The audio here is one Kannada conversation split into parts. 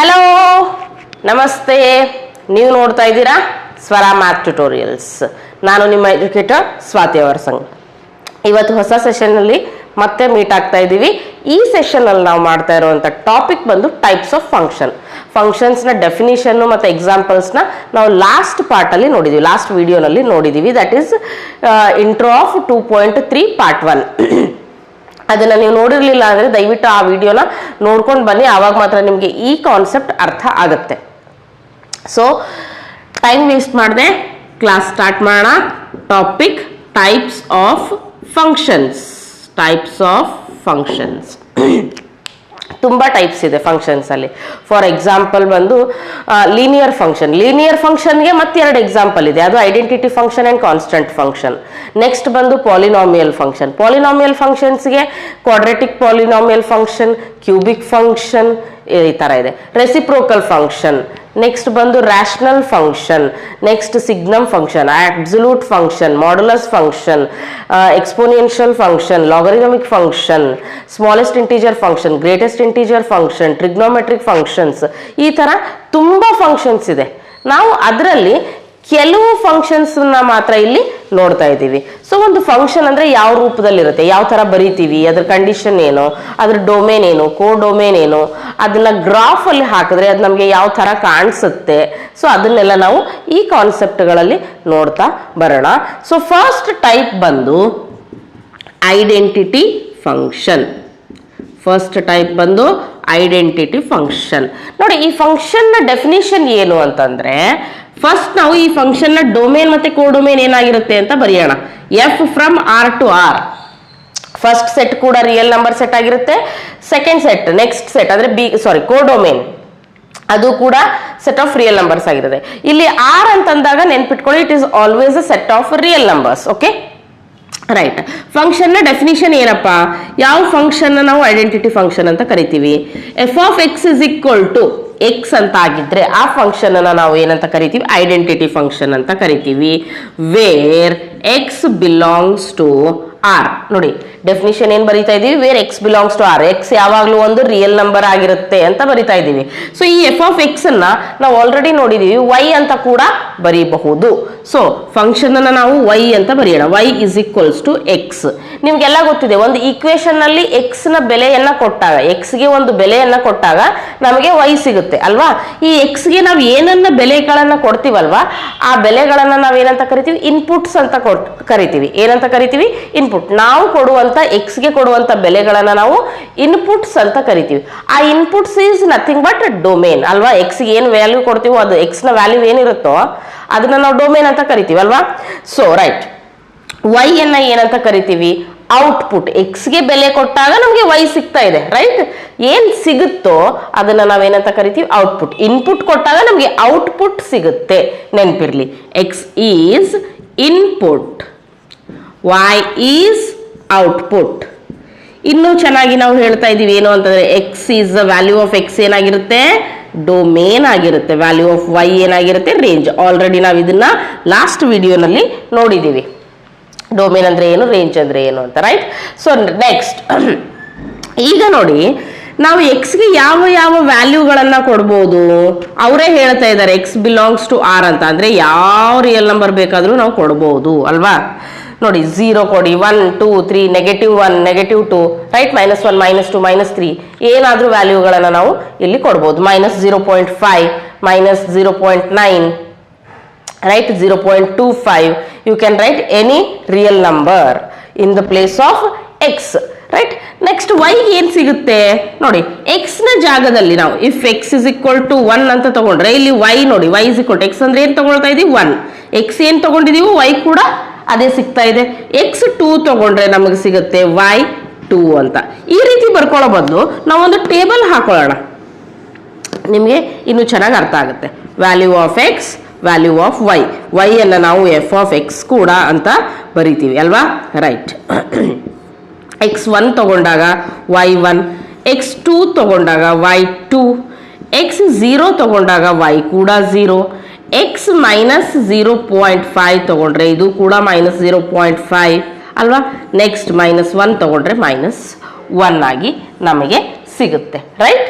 ಹಲೋ ನಮಸ್ತೆ. ನೀವು ನೋಡ್ತಾ ಇದ್ದೀರಾ ಸ್ವರ ಮ್ಯಾಥ್ ಟ್ಯುಟೋರಿಯಲ್ಸ್. ನಾನು ನಿಮ್ಮ ಎಜುಕೇಟರ್ ಸ್ವಾತಿ ಅವರ ಸಂಘ. ಇವತ್ತು ಹೊಸ ಸೆಷನ್ನಲ್ಲಿ ಮತ್ತೆ ಮೀಟ್ ಆಗ್ತಾ ಇದ್ದೀವಿ. ಈ ಸೆಷನ್ನಲ್ಲಿ ನಾವು ಮಾಡ್ತಾ ಇರುವಂಥ ಟಾಪಿಕ್ ಬಂದು ಟೈಪ್ಸ್ ಆಫ್ ಫಂಕ್ಷನ್ಸ್ನ ಡೆಫಿನಿಷನ್ನು ಮತ್ತು ಎಕ್ಸಾಂಪಲ್ಸ್ನ ನಾವು ಲಾಸ್ಟ್ ಪಾರ್ಟಲ್ಲಿ ನೋಡಿದ್ದೀವಿ, ಲಾಸ್ಟ್ ವಿಡಿಯೋನಲ್ಲಿ ನೋಡಿದ್ದೀವಿ. That is intro of 2.3 part 1. ಅದನ್ನು ನೀವು ನೋಡಿರಲಿಲ್ಲ ಅಂದರೆ ದಯವಿಟ್ಟು ಆ ವಿಡಿಯೋನ ನೋಡ್ಕೊಂಡು ಬನ್ನಿ, ಆವಾಗ ಮಾತ್ರ ನಿಮಗೆ ಈ ಕಾನ್ಸೆಪ್ಟ್ ಅರ್ಥ ಆಗುತ್ತೆ. ಸೊ ಟೈಮ್ ವೇಸ್ಟ್ ಮಾಡಿದೆ, ಕ್ಲಾಸ್ ಸ್ಟಾರ್ಟ್ ಮಾಡೋಣ. Topic types of functions. ತುಂಬ ಟೈಪ್ಸ್ ಇದೆ ಫಂಕ್ಷನ್ಸಲ್ಲಿ. ಫಾರ್ ಎಕ್ಸಾಂಪಲ್ ಬಂದು ಲೀನಿಯರ್ ಫಂಕ್ಷನ್ಗೆ ಮತ್ತೆರಡು ಎಕ್ಸಾಂಪಲ್ ಇದೆ. ಅದು identity function and constant function. Next ಬಂದು ಪಾಲಿನಾಮಿಯಲ್ ಫಂಕ್ಷನ್ಸ್ಗೆ quadratic polynomial function, cubic function, ಈ ಥರ ಇದೆ. Reciprocal function. ನೆಕ್ಸ್ಟ್ ಬಂದು rational function. Next signum function, absolute function, modulus function, exponential function, logarithmic function, smallest integer function, greatest integer function, trigonometric functions. ಈ ಥರ ತುಂಬ ಫಂಕ್ಷನ್ಸ್ ಇದೆ. ನಾವು ಅದರಲ್ಲಿ ಕೆಲವು ಫಂಕ್ಷನ್ಸ್ನ ಮಾತ್ರ ಇಲ್ಲಿ ನೋಡ್ತಾ ಇದ್ದೀವಿ. ಸೊ ಒಂದು ಫಂಕ್ಷನ್ ಅಂದರೆ ಯಾವ ರೂಪದಲ್ಲಿರುತ್ತೆ, ಯಾವ ಥರ ಬರಿತೀವಿ, ಅದ್ರ ಕಂಡೀಷನ್ ಏನು, ಅದ್ರ ಡೊಮೇನ್ ಏನು, ಡೊಮೇನ್ ಏನು, ಅದನ್ನ ಗ್ರಾಫಲ್ಲಿ ಹಾಕಿದ್ರೆ ಅದು ನಮಗೆ ಯಾವ ಥರ ಕಾಣಿಸುತ್ತೆ. ಸೊ ಅದನ್ನೆಲ್ಲ ನಾವು ಈ ಕಾನ್ಸೆಪ್ಟ್ಗಳಲ್ಲಿ ನೋಡ್ತಾ ಬರೋಣ. ಸೊ ಫಸ್ಟ್ ಟೈಪ್ ಬಂದು ಐಡೆಂಟಿಟಿ ಫಂಕ್ಷನ್. ನೋಡಿ, ಈ ಫಂಕ್ಷನ್ನ ಡೆಫಿನಿಷನ್ ಏನು ಅಂತಂದ್ರೆ, ಫಸ್ಟ್ ನಾವು ಈ ಫಂಕ್ಷನ್ನ ಡೊಮೇನ್ ಮತ್ತೆ ಕೋಡೊಮೇನ್ ಏನಾಗಿರುತ್ತೆ ಅಂತ ಬರೆಯೋಣ. F from R to R. First set ಕೂಡ ರಿಯಲ್ ನಂಬರ್ ಸೆಟ್ ಆಗಿರುತ್ತೆ. ಸೆಕೆಂಡ್ ಸೆಟ್, ನೆಕ್ಸ್ಟ್ ಸೆಟ್ ಅಂದ್ರೆ ಕೋಡೊಮೇನ್, ಅದು ಕೂಡ ಸೆಟ್ ಆಫ್ ರಿಯಲ್ ನಂಬರ್ಸ್ ಆಗಿರುತ್ತೆ. ಇಲ್ಲಿ ಆರ್ ಅಂತಂದಾಗ ನೆನ್ಪಿಟ್ಕೊಳ್ಳಿ, it is always a set of real numbers. Okay, right. ಫಂಕ್ಷನ್ನ ಡೆಫಿನಿಷನ್ ಏನಪ್ಪ, ಯಾವ ಫಂಕ್ಷನ್ ನಾವು ಐಡೆಂಟಿಟಿ ಫಂಕ್ಷನ್ ಅಂತ ಕರಿತೀವಿ. F of X is equal to x ಅಂತ ಆಗಿದ್ರೆ ಆ ಫಂಕ್ಷನ್ ಅನ್ನ ನಾವು ಏನಂತ ಕರಿತೀವಿ, ಐಡೆಂಟಿಟಿ ಫಂಕ್ಷನ್ ಅಂತ ಕರಿತೀವಿ. Where x belongs to R. ನೋಡಿ, ಡೆಫಿನಿಷನ್ ಏನ್ ಬರೀತಾ ಇದೀವಿ, where x belongs to R. X ಯಾವಾಗ್ಲೂ ಒಂದು ರಿಯಲ್ ನಂಬರ್ ಆಗಿರುತ್ತೆ ಅಂತ ಬರಿತಾ ಇದೀವಿ. ಸೊ ಈ ಎಫ್ ಆಫ್ ಎಕ್ಸ್ ಅನ್ನ ನಾವು ಆಲ್ರೆಡಿ ನೋಡಿದೀವಿ, ವೈ ಅಂತ ಕೂಡ ಬರೀಬಹುದು. ಸೊ ಫಂಕ್ಷನ್ ಅನ್ನ ನಾವು ವೈ ಅಂತ ಬರೆಯೋಣ. Y is equals to x. ನಿಮ್ಗೆಲ್ಲ ಗೊತ್ತಿದೆ, ಒಂದು ಈಕ್ವೇಶನ್ ನಲ್ಲಿ ಎಕ್ಸ್ ನ ಬೆಲೆಯನ್ನ ಕೊಟ್ಟಾಗ, ಎಕ್ಸ್ಗೆ ಒಂದು ಬೆಲೆಯನ್ನ ಕೊಟ್ಟಾಗ ನಮಗೆ ವೈ ಸಿಗುತ್ತೆ ಅಲ್ವಾ. ಈ ಎಕ್ಸ್ಗೆ ನಾವು ಏನನ್ನ ಬೆಲೆಗಳನ್ನ ಕೊಡ್ತೀವಲ್ವಾ, ಆ ಬೆಲೆಗಳನ್ನ ನಾವೇನಂತ ಕರಿತೀವಿ, ಇನ್ಪುಟ್ಸ್ ಅಂತ ಕರಿತೀವಿ. ಏನಂತ ಕರಿತೀವಿ, ಇನ್ಪುಟ್. ನಾವು ಕೊಡುವಂತ ಎಕ್ಸ್ಗೆ ಕೊಡುವಂತ ಬೆಲೆಗಳನ್ನ ನಾವು ಇನ್ಪುಟ್ಸ್ ಅಂತ ಕರಿತೀವಿ. ಆ inputs is nothing but domain ಅಲ್ವಾ. ಎಕ್ಸ್ಗೆ ಏನು ವ್ಯಾಲ್ಯೂ ಕೊಡ್ತೀವೋ, ಅದು ಎಕ್ಸ್ ನ ವ್ಯಾಲ್ಯೂ ಏನಿರುತ್ತೋ ಅದನ್ನ ನಾವು ಡೊಮೇನ್ ಅಂತ ಕರಿತೀವಿ ಅಲ್ವಾ. ಸೊ ರೈಟ್, ವೈ ಅನ್ನ ಏನಂತ ಕರಿತೀವಿ, ಔಟ್ಪುಟ್. ಎಕ್ಸ್ಗೆ ಬೆಲೆ ಕೊಟ್ಟಾಗ ನಮಗೆ ವೈ ಸಿಗ್ತಾ ಇದೆ, ರೈಟ್. ಏನ್ ಸಿಗುತ್ತೋ ಅದನ್ನ ನಾವೇನಂತ ಕರಿತೀವಿ, ಔಟ್ಪುಟ್. ಇನ್ಪುಟ್ ಕೊಟ್ಟಾಗ ನಮಗೆ ಔಟ್ಪುಟ್ ಸಿಗುತ್ತೆ, ನೆನಪಿರ್ಲಿ. X is input, y is output. ಇನ್ನೂ ಚೆನ್ನಾಗಿ ನಾವು ಹೇಳ್ತಾ ಇದೀವಿ ಏನು ಅಂತಂದ್ರೆ, x is the value of x ಏನಾಗಿರುತ್ತೆ, ಡೊಮೇನ್ ಆಗಿರುತ್ತೆ. ವ್ಯಾಲ್ಯೂ ಆಫ್ ವೈ ಏನಾಗಿರುತ್ತೆ, ರೇಂಜ್. ಆಲ್ರೆಡಿ ನಾವು ಇದನ್ನ ಲಾಸ್ಟ್ ವಿಡಿಯೋನಲ್ಲಿ ನೋಡಿದೀವಿ, ಡೊಮೇನ್ ಅಂದ್ರೆ ಏನು, ರೇಂಜ್ ಅಂದ್ರೆ ಏನು ಅಂತ, ರೈಟ್. ಸೊ ನೆಕ್ಸ್ಟ್, ಈಗ ನೋಡಿ, ನಾವು ಎಕ್ಸ್ಗೆ ಯಾವ ಯಾವ ವ್ಯಾಲ್ಯೂಗಳನ್ನ ಕೊಡ್ಬೋದು ಅವರೇ ಹೇಳ್ತಾ ಇದ್ದಾರೆ. ಎಕ್ಸ್ ಬಿಲಾಂಗ್ಸ್ ಟು ಆರ್ ಅಂತ ಅಂದ್ರೆ ಯಾವ ರಿಯಲ್ ನಂಬರ್ ಬೇಕಾದ್ರೂ ನಾವು ಕೊಡ್ಬೋದು ಅಲ್ವಾ. ನೋಡಿ, 0 ಕೊಡಿ, 1 2 3, -1 -2, ರೈಟ್, -1 -2 -3, ಏನಾದ್ರೂ ವ್ಯಾಲ್ಯೂಗಳನ್ನ ನಾವು ಇಲ್ಲಿ ಕೊಡ್ಬೋದು. -0.5, -0.9, right, 0.25. you can write any real number in the place of x, right. next y ಏನ್ ಸಿಗುತ್ತೆ ನೋಡಿ, x ನ ಜಾಗದಲ್ಲಿ ನಾವು if x is equal to 1 ಅಂತ ತಗೊಂಡ್ರೆ, ಇಲ್ಲಿ y ನೋಡಿ, y is equal to x ಅಂದ್ರೆ ಏನ್ ತಗೊಳ್ತಾ ಇದೀವಿ, 1. x ಏನ್ ತಗೊಂಡಿದೀವಿ, y ಕೂಡ ಅದೇ ಸಿಗ್ತಾ ಇದೆ. x2 ತಗೊಂಡ್ರೆ ನಮಗೆ ಸಿಗುತ್ತೆ y2 ಅಂತ. ಈ ರೀತಿ ಬರ್ಕೊಳ್ಳೋ ಬದಲು ನಾವೊಂದು ಟೇಬಲ್ ಹಾಕೊಳ್ಳೋಣ, ನಿಮಗೆ ಇನ್ನು ಚೆನ್ನಾಗಿ ಅರ್ಥ ಆಗುತ್ತೆ. Value of x, value of y. Y ಅನ್ನ ನಾವು ಎಫ್ ಆಫ್ ಎಕ್ಸ್ ಕೂಡ ಅಂತ ಬರಿತೀವಿ ಅಲ್ವಾ, ರೈಟ್. x1 ತಗೊಂಡಾಗ y1, x2 ತಗೊಂಡಾಗ y2, x0 ತಗೊಂಡಾಗ y ಕೂಡ 0, x -0.5 ತಗೊಂಡ್ರೆ ಇದು ಕೂಡ -0.5 ಅಲ್ವಾ. ನೆಕ್ಸ್ಟ್ -1 ತಗೊಂಡ್ರೆ -1 ಆಗಿ ನಮಗೆ ಸಿಗುತ್ತೆ, ರೈಟ್.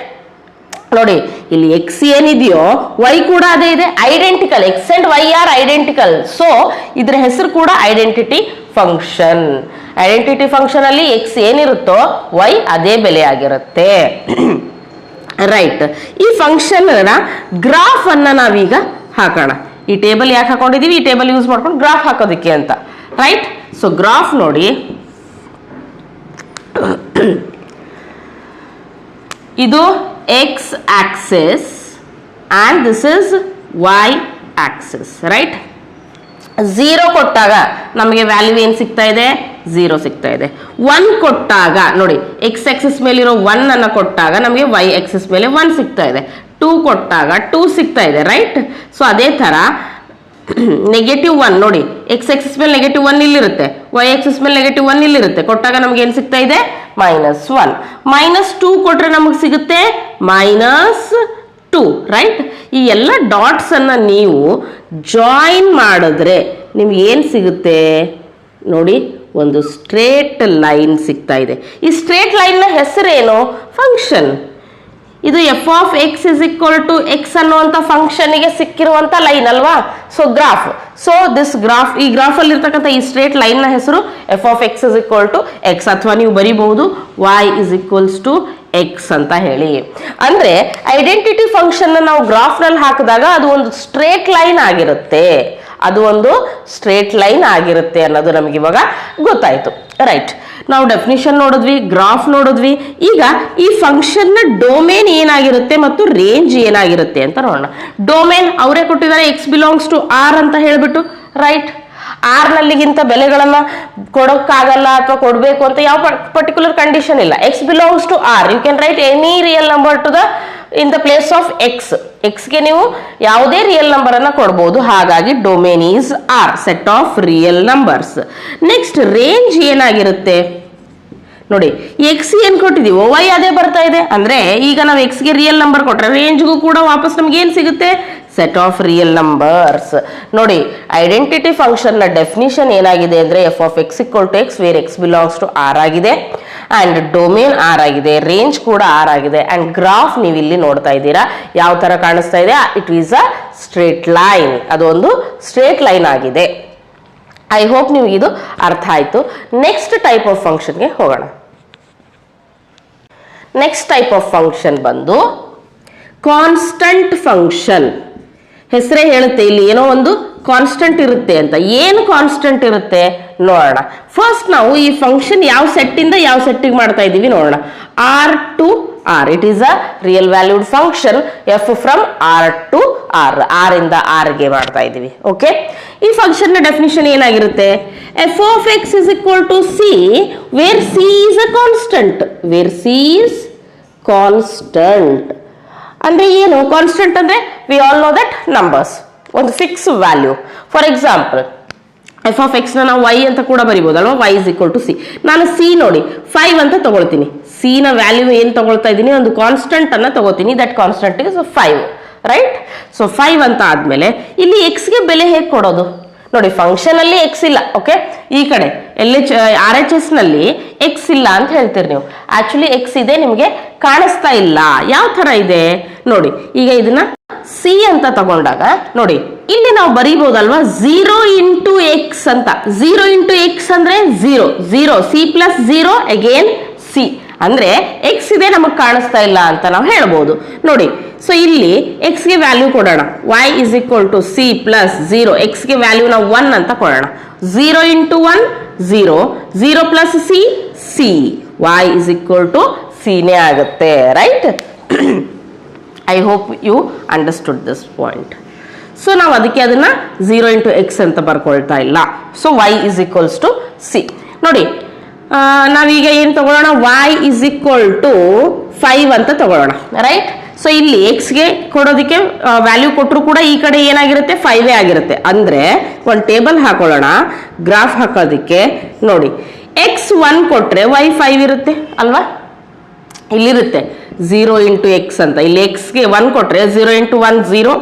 ನೋಡಿ ಇಲ್ಲಿ ಎಕ್ಸ್ ಏನಿದೆಯೋ ವೈ ಕೂಡ ಅದೇ ಇದೆ, identical. X and why are identical. So ಇದ್ರ ಹೆಸರು ಕೂಡ ಐಡೆಂಟಿಟಿ ಫಂಕ್ಷನ್. ಐಡೆಂಟಿಟಿ ಫಂಕ್ಷನ್ ಅಲ್ಲಿ ಎಕ್ಸ್ ಏನಿರುತ್ತೋ ವೈ ಅದೇ ಬೆಲೆ ಆಗಿರುತ್ತೆ. ರೈಟ್. ಈ ಫಂಕ್ಷನ್ ಗ್ರಾಫ್ ಅನ್ನ ನಾವೀಗ ಹಾಕೋಣ. ಈ ಟೇಬಲ್ ಯಾಕೆ ಹಾಕೊಂಡಿದೀವಿ? ಈ ಟೇಬಲ್ ಯೂಸ್ ಮಾಡ್ಕೊಂಡು ಗ್ರಾಫ್ ಹಾಕೋದಕ್ಕೆ ಅಂತ. ರೈಟ್. ಸೊ ಗ್ರಾಫ್ ನೋಡಿ, ಇದು X Axis and this is why Axis. Right. 0 ಕೊಟ್ಟಾಗ ನಮಗೆ ವ್ಯಾಲ್ಯೂ ಏನು ಸಿಗ್ತಾ ಇದೆ? 0 ಸಿಗ್ತಾ ಇದೆ. 1 ಕೊಟ್ಟಾಗ ನೋಡಿ, ಎಕ್ಸ್ ಆಕ್ಸಿಸ್ ಮೇಲಿರೋ 1 ಅನ್ನ ಕೊಟ್ಟಾಗ ನಮಗೆ ವೈ ಆಕ್ಸಿಸ್ ಮೇಲೆ 1 ಸಿಗ್ತಾ ಇದೆ. 2 ಕೊಟ್ಟಾಗ 2 ಸಿಗ್ತಾ ಇದೆ. ರೈಟ್. ಸೊ ಅದೇ ತರ -1 ನೋಡಿ, ಎಕ್ಸ್ ಆಕ್ಸಿಸ್ ಮೇಲೆ -1 ಇಲ್ಲಿರುತ್ತೆ, ವೈ ಆಕ್ಸಿಸ್ ಮೇಲೆ -1 ಇಲ್ಲಿರುತ್ತೆ. ಕೊಟ್ಟಾಗ ನಮ್ಗೆ ಏನ್ ಸಿಗ್ತಾ ಇದೆ? -1. -2 ಕೊಟ್ರೆ ನಮಗೆ ಸಿಗುತ್ತೆ -2. ರೈಟ್. ಈ ಎಲ್ಲ ಡಾಟ್ಸ್ ಅನ್ನ ನೀವು ಜಾಯಿನ್ ಮಾಡಿದ್ರೆ ನಿಮ್ಗೆ ಏನ್ ಸಿಗುತ್ತೆ ನೋಡಿ? ಒಂದು ಸ್ಟ್ರೇಟ್ ಲೈನ್ ಸಿಗ್ತಾ ಇದೆ. ಈ ಸ್ಟ್ರೇಟ್ ಲೈನ್ ನ ಹೆಸರೇನು? ಫಂಕ್ಷನ್. ಇದು f of X is equal to x ಅನ್ನುವಂಥ ಫಂಕ್ಷನ್ಗೆ ಸಿಕ್ಕಿರುವಂತ ಲೈನ್ ಅಲ್ವಾ? So graph. So this graph, ಈ ಗ್ರಾಫ್ ಅಲ್ಲಿ ಇರ್ತಕ್ಕಂಥ ಈ ಸ್ಟ್ರೇಟ್ ಲೈನ್ ನ ಹೆಸರು f of X is equal to x, ಅಥವಾ ನೀವು ಬರೀಬಹುದು y is equals to x ಅಂತ ಹೇಳಿ. ಅಂದ್ರೆ ಐಡೆಂಟಿಟಿ ಫಂಕ್ಷನ್ ನಾವು ಗ್ರಾಫ್ ನಲ್ಲಿ ಹಾಕಿದಾಗ ಅದು ಒಂದು ಸ್ಟ್ರೇಟ್ ಲೈನ್ ಆಗಿರುತ್ತೆ. ಅದು ಒಂದು ಸ್ಟ್ರೇಟ್ ಲೈನ್ ಆಗಿರುತ್ತೆ ಅನ್ನೋದು ನಮಗೆ ಇವಾಗ ಗೊತ್ತಾಯ್ತು. ರೈಟ್. ನಾವು ಡೆಫಿನಿಷನ್ ನೋಡಿದ್ವಿ, ಗ್ರಾಫ್ ನೋಡಿದ್ವಿ. ಈಗ ಈ ಫಂಕ್ಷನ್ ನ ಡೊಮೇನ್ ಏನಾಗಿರುತ್ತೆ ಮತ್ತು ರೇಂಜ್ ಏನಾಗಿರುತ್ತೆ ಅಂತ ನೋಡೋಣ. ಡೊಮೇನ್ ಅವರೇ ಕೊಟ್ಟಿದ್ದಾರೆ, ಎಕ್ಸ್ ಬಿಲಾಂಗ್ಸ್ ಟು ಆರ್ ಅಂತ ಹೇಳ್ಬಿಟ್ಟು. ರೈಟ್. ಆರ್ ನಲ್ಲಿಗಿಂತ ಬೆಲೆಗಳನ್ನ ಕೊಡೋಕ್ಕಾಗಲ್ಲ ಅಥವಾ ಕೊಡಬೇಕು ಅಂತ ಯಾವ ಪರ್ಟಿಕ್ಯುಲರ್ ಕಂಡೀಷನ್ ಇಲ್ಲ. X belongs to R, you can write any real number to the in the place of x. ಎಕ್ಸ್ಗೆ ನೀವು ಯಾವುದೇ ರಿಯಲ್ ನಂಬರ್ ಅನ್ನ ಕೊಡಬಹುದು. ಹಾಗಾಗಿ domain is R, set of real numbers. Next range ಏನಾಗಿರುತ್ತೆ ನೋಡಿ, ಎಕ್ಸ್ ಏನ್ ಕೊಟ್ಟಿದೀವೋ ವೈ ಅದೇ ಬರ್ತಾ ಇದೆ. ಅಂದ್ರೆ ಈಗ ನಾವು ಎಕ್ಸ್ಗೆ ರಿಯಲ್ ನಂಬರ್ ಕೊಟ್ರೆ ರೇಂಜ್ಗೂ ಕೂಡ ವಾಪಸ್ ನಮ್ಗೆ ಏನ್ ಸಿಗುತ್ತೆ? Set of real numbers. ನೋಡಿ, ಐಡೆಂಟಿಟಿ ಫಂಕ್ಷನ್ ನ ಡೆಫಿನಿಷನ್ ಏನಾಗಿದೆ ಅಂದ್ರೆ f of x equal to x where x belongs to R ಆಗಿದೆ, ಅಂಡ್ ಡೊಮೇನ್ ಆರ್ ಆಗಿದೆ, ರೇಂಜ್ ಕೂಡ ಆರ್ ಆಗಿದೆ, ಅಂಡ್ ಗ್ರಾಫ್ ನೀವು ಇಲ್ಲಿ ನೋಡ್ತಾ ಇದ್ದೀರಾ ಯಾವ ತರ ಕಾಣಿಸ್ತಾ ಇದೆ? It is a straight line. ಅದೊಂದು ಸ್ಟ್ರೇಟ್ ಲೈನ್ ಆಗಿದೆ. ಐ ಹೋಪ್ ನಿಮ್ಗೆ ಇದು ಅರ್ಥ ಆಯ್ತು. ನೆಕ್ಸ್ಟ್ ಟೈಪ್ ಆಫ್ ಫಂಕ್ಷನ್ಗೆ ಹೋಗೋಣ. ನೆಕ್ಸ್ಟ್ ಟೈಪ್ ಆಫ್ ಫಂಕ್ಷನ್ ಬಂದು ಕಾನ್ಸ್ಟಂಟ್ ಫಂಕ್ಷನ್. ಹೆಸರೇ ಹೇಳುತ್ತೆ ಇಲ್ಲಿ ಏನೋ ಒಂದು ಕಾನ್ಸ್ಟಂಟ್ ಇರುತ್ತೆ ಅಂತ. ಏನು ಕಾನ್ಸ್ಟಂಟ್ ಇರುತ್ತೆ ನೋಡೋಣ. ಫಸ್ಟ್ ನಾವು ಈ ಫಂಕ್ಷನ್ ಯಾವ ಸೆಟ್ ಇಂದ ಯಾವ ಸೆಟ್ಟಿಗೆ ಮಾಡ್ತಾ ಇದೀವಿ ನೋಡೋಣ. R to R, it is a real valued function. F from R to R, R ಇಂದ ಆರ್ ಗೆ ಮಾಡ್ತಾ ಇದೀವಿ. ಓಕೆ. ಈ ಫಂಕ್ಷನ್ ನ ಡೆಫಿನಿಷನ್ ಏನಾಗಿರುತ್ತೆ? F of X is equal to c where c is a constant. Where c is constant ಅಂದ್ರೆ ಏನು? ಕಾನ್ಸ್ಟಂಟ್ ಅಂದ್ರೆ we all know that numbers, ಒಂದು fix value. For example f of x ನಾವು ವೈ ಅಂತ ಕೂಡ ಬರಿಬಹುದಲ್ವಾ? Y is equal to c. ನಾನು ಸಿ ನೋಡಿ 5 ಅಂತ ತಗೊಳ್ತೀನಿ. ಸಿ ನ ವ್ಯಾಲ್ಯೂ ಏನ್ ತಗೊಳ್ತಾ ಇದ್ದೀನಿ? ಒಂದು ಕಾನ್ಸ್ಟಂಟ್ ಅನ್ನ ತಗೋತೀನಿ. That constant is 5. Right. So 5 ಅಂತ ಆದ್ಮೇಲೆ ಇಲ್ಲಿ ಎಕ್ಸ್ ಗೆ ಬೆಲೆ ಹೇಗೆ ಕೊಡೋದು ನೋಡಿ? ಫಂಕ್ಷನ್ ಅಲ್ಲಿ ಎಕ್ಸ್ ಇಲ್ಲ. ಓಕೆ. ಈ ಕಡೆ ಆರ್ ಎಚ್ ಎಸ್ ನಲ್ಲಿ ಎಕ್ಸ್ ಇಲ್ಲ ಅಂತ ಹೇಳ್ತೀರಿ ನೀವು. ಆಕ್ಚುಲಿ ಎಕ್ಸ್ ಇದೆ, ನಿಮ್ಗೆ ಕಾಣಿಸ್ತಾ ಇಲ್ಲ. ಯಾವ ತರ ಇದೆ ನೋಡಿ. ಈಗ ಇದನ್ನ ಸಿ ಅಂತ ತಗೊಂಡಾಗ ನೋಡಿ, ಇಲ್ಲಿ ನಾವು ಬರೀಬಹುದಲ್ವಾ 0 ಇಂಟು ಎಕ್ಸ್ ಅಂತ. 0 ಇಂಟು ಎಕ್ಸ್ ಅಂದ್ರೆ 0, 0 ಸಿ ಪ್ಲಸ್ 0 ಅಗೇನ್ ಸಿ. ಅಂದ್ರೆ ಎಕ್ಸ್ ಇದೆ, ನಮಗ್ ಕಾಣಿಸ್ತಾ ಇಲ್ಲ ಅಂತ ನಾವು ಹೇಳ್ಬೋದು ನೋಡಿ. ಸೊ ಇಲ್ಲಿ ಎಕ್ಸ್ ಗೆ ವ್ಯಾಲ್ಯೂ ಕೊಡೋಣ. Y is equal to c plus 0. X ಗೆ ವ್ಯಾಲ್ಯೂ ನಾವು 1 ಅಂತ ಕೊಡೋಣ. 0 into 1 0, 0 plus c c. Y is equal to ಸಿನೇ ಆಗುತ್ತೆ. Right. I hope you understood this point. So ನಾವು ಅದಕ್ಕೆ ಅದನ್ನ 0 ಇಂಟು ಎಕ್ಸ್ ಅಂತ ಬರ್ಕೊಳ್ತಾ ಇಲ್ಲ. So y is equals to c. ನೋಡಿ, ನಾವೀಗ ಏನ್ ತಗೊಳ್ಳೋಣ? ವೈ ಇಸ್ ಈಕ್ವಲ್ ಟು 5 ಅಂತ ತಗೊಳ್ಳೋಣ. ರೈಟ್. ಸೊ ಇಲ್ಲಿ ಎಕ್ಸ್ ಗೆ ಕೊಡೋದಕ್ಕೆ ವ್ಯಾಲ್ಯೂ ಕೊಟ್ಟರು ಕೂಡ ಈ ಕಡೆ ಏನಾಗಿರುತ್ತೆ? 5 ಆಗಿರುತ್ತೆ. ಅಂದ್ರೆ ಒಂದು ಟೇಬಲ್ ಹಾಕೊಳ್ಳೋಣ ಗ್ರಾಫ್ ಹಾಕೋದಿಕ್ಕೆ. ನೋಡಿ, ಎಕ್ಸ್ 1 ಕೊಟ್ರೆ ವೈ 5 ಇರುತ್ತೆ ಅಲ್ವಾ? ಇಲ್ಲಿರುತ್ತೆ 0 ಇಂಟು ಎಕ್ಸ್ ಅಂತ. ಇಲ್ಲಿ ಎಕ್ಸ್ ಗೆ 1 ಕೊಟ್ರೆ 0 ಇಂಟು 1 0,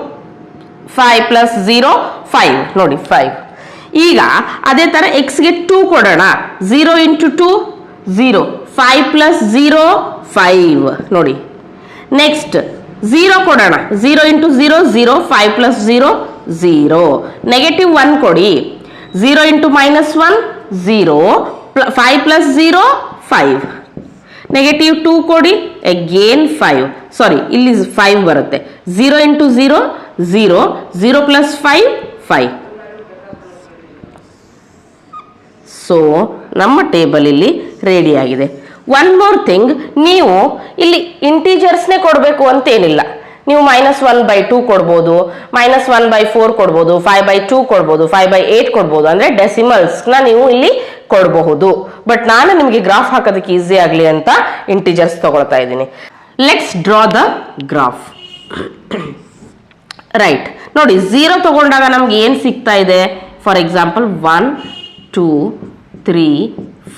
5 ಪ್ಲಸ್ 0 5 ನೋಡಿ 5. ಈಗ ಅದೇ ತರ ಎಕ್ಸ್ ಗೆ 2 ಕೊಡೋಣ. 0 ಇಂಟು 2 0, 5 ಪ್ಲಸ್ 0 5 ನೋಡಿ. ನೆಕ್ಸ್ಟ್ 0 ಕೊಡೋಣ, 0 ಇಂಟು 0 0, 5 ಪ್ಲಸ್ 0 0. ನೆಗೆಟಿವ್ 1 ಕೊಡಿ, 0 ಇಂಟು -1 0, 5 ಪ್ಲಸ್ 0 5. ನೆಗೆಟಿವ್ 2 ಕೊಡಿ, ಅಗೇನ್ 5, ಸಾರಿ ಇಲ್ಲಿ 5 ಬರುತ್ತೆ. 0 ಇಂಟು 0 0, 0 ಪ್ಲಸ್ 5 5. ಸೊ ನಮ್ಮ ಟೇಬಲ್ ಇಲ್ಲಿ ರೆಡಿ ಆಗಿದೆ. ಒನ್ ಮೋರ್ ಥಿಂಗ್, ನೀವು ಇಲ್ಲಿ ಇಂಟೀಜರ್ಸ್ನೇ ಕೊಡಬೇಕು ಅಂತೇನಿಲ್ಲ. ನೀವು -1/2 ಕೊಡ್ಬೋದು, -1/4 ಕೊಡ್ಬೋದು, 5/2 ಕೊಡ್ಬೋದು, 5/8 ಕೊಡ್ಬೋದು. ಅಂದರೆ ಡೆಸಿಮಲ್ಸ್ನ ನೀವು ಇಲ್ಲಿ ಕೊಡಬಹುದು. ಬಟ್ ನಾನು ನಿಮಗೆ ಗ್ರಾಫ್ ಹಾಕೋದಕ್ಕೆ ಈಸಿ ಆಗಲಿ ಅಂತ ಇಂಟೀಜರ್ಸ್ ತಗೊಳ್ತಾ ಇದ್ದೀನಿ. Let's draw the graph. Right, ನೋಡಿ 0 ತಗೊಂಡಾಗ ನಮ್ಗೆ ಏನು ಸಿಗ್ತಾ ಇದೆ? ಫಾರ್ ಎಕ್ಸಾಂಪಲ್ 1 2 3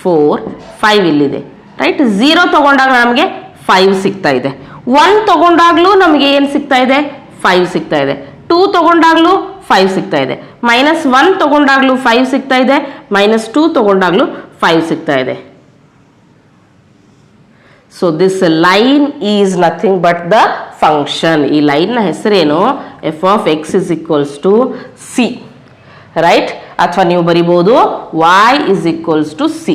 4 5 ಇಲ್ಲಿದೆ. ರೈಟ್, 0 ತಗೊಂಡಾಗ ನಮಗೆ 5 ಸಿಗ್ತಾ ಇದೆ. 1 ತಗೊಂಡಾಗ್ಲೂ ನಮಗೆ ಏನು ಸಿಗ್ತಾ ಇದೆ? 5 ಸಿಗ್ತಾ ಇದೆ. 2 ತಗೊಂಡಾಗ್ಲೂ 5 ಸಿಗ್ತಾ ಇದೆ. -1 ತಗೊಂಡಾಗ್ಲೂ 5 ಸಿಗ್ತಾ ಇದೆ. -2 ತಗೊಂಡಾಗ್ಲೂ 5 ಸಿಗ್ತಾ ಇದೆ. So this line is nothing but the function. ಈ ಲೈನ್ನ ಹೆಸರೇನು? f of x is equals to c. Right, ಅಥವಾ ನೀವು ಬರಿಬಹುದು y is equals to c.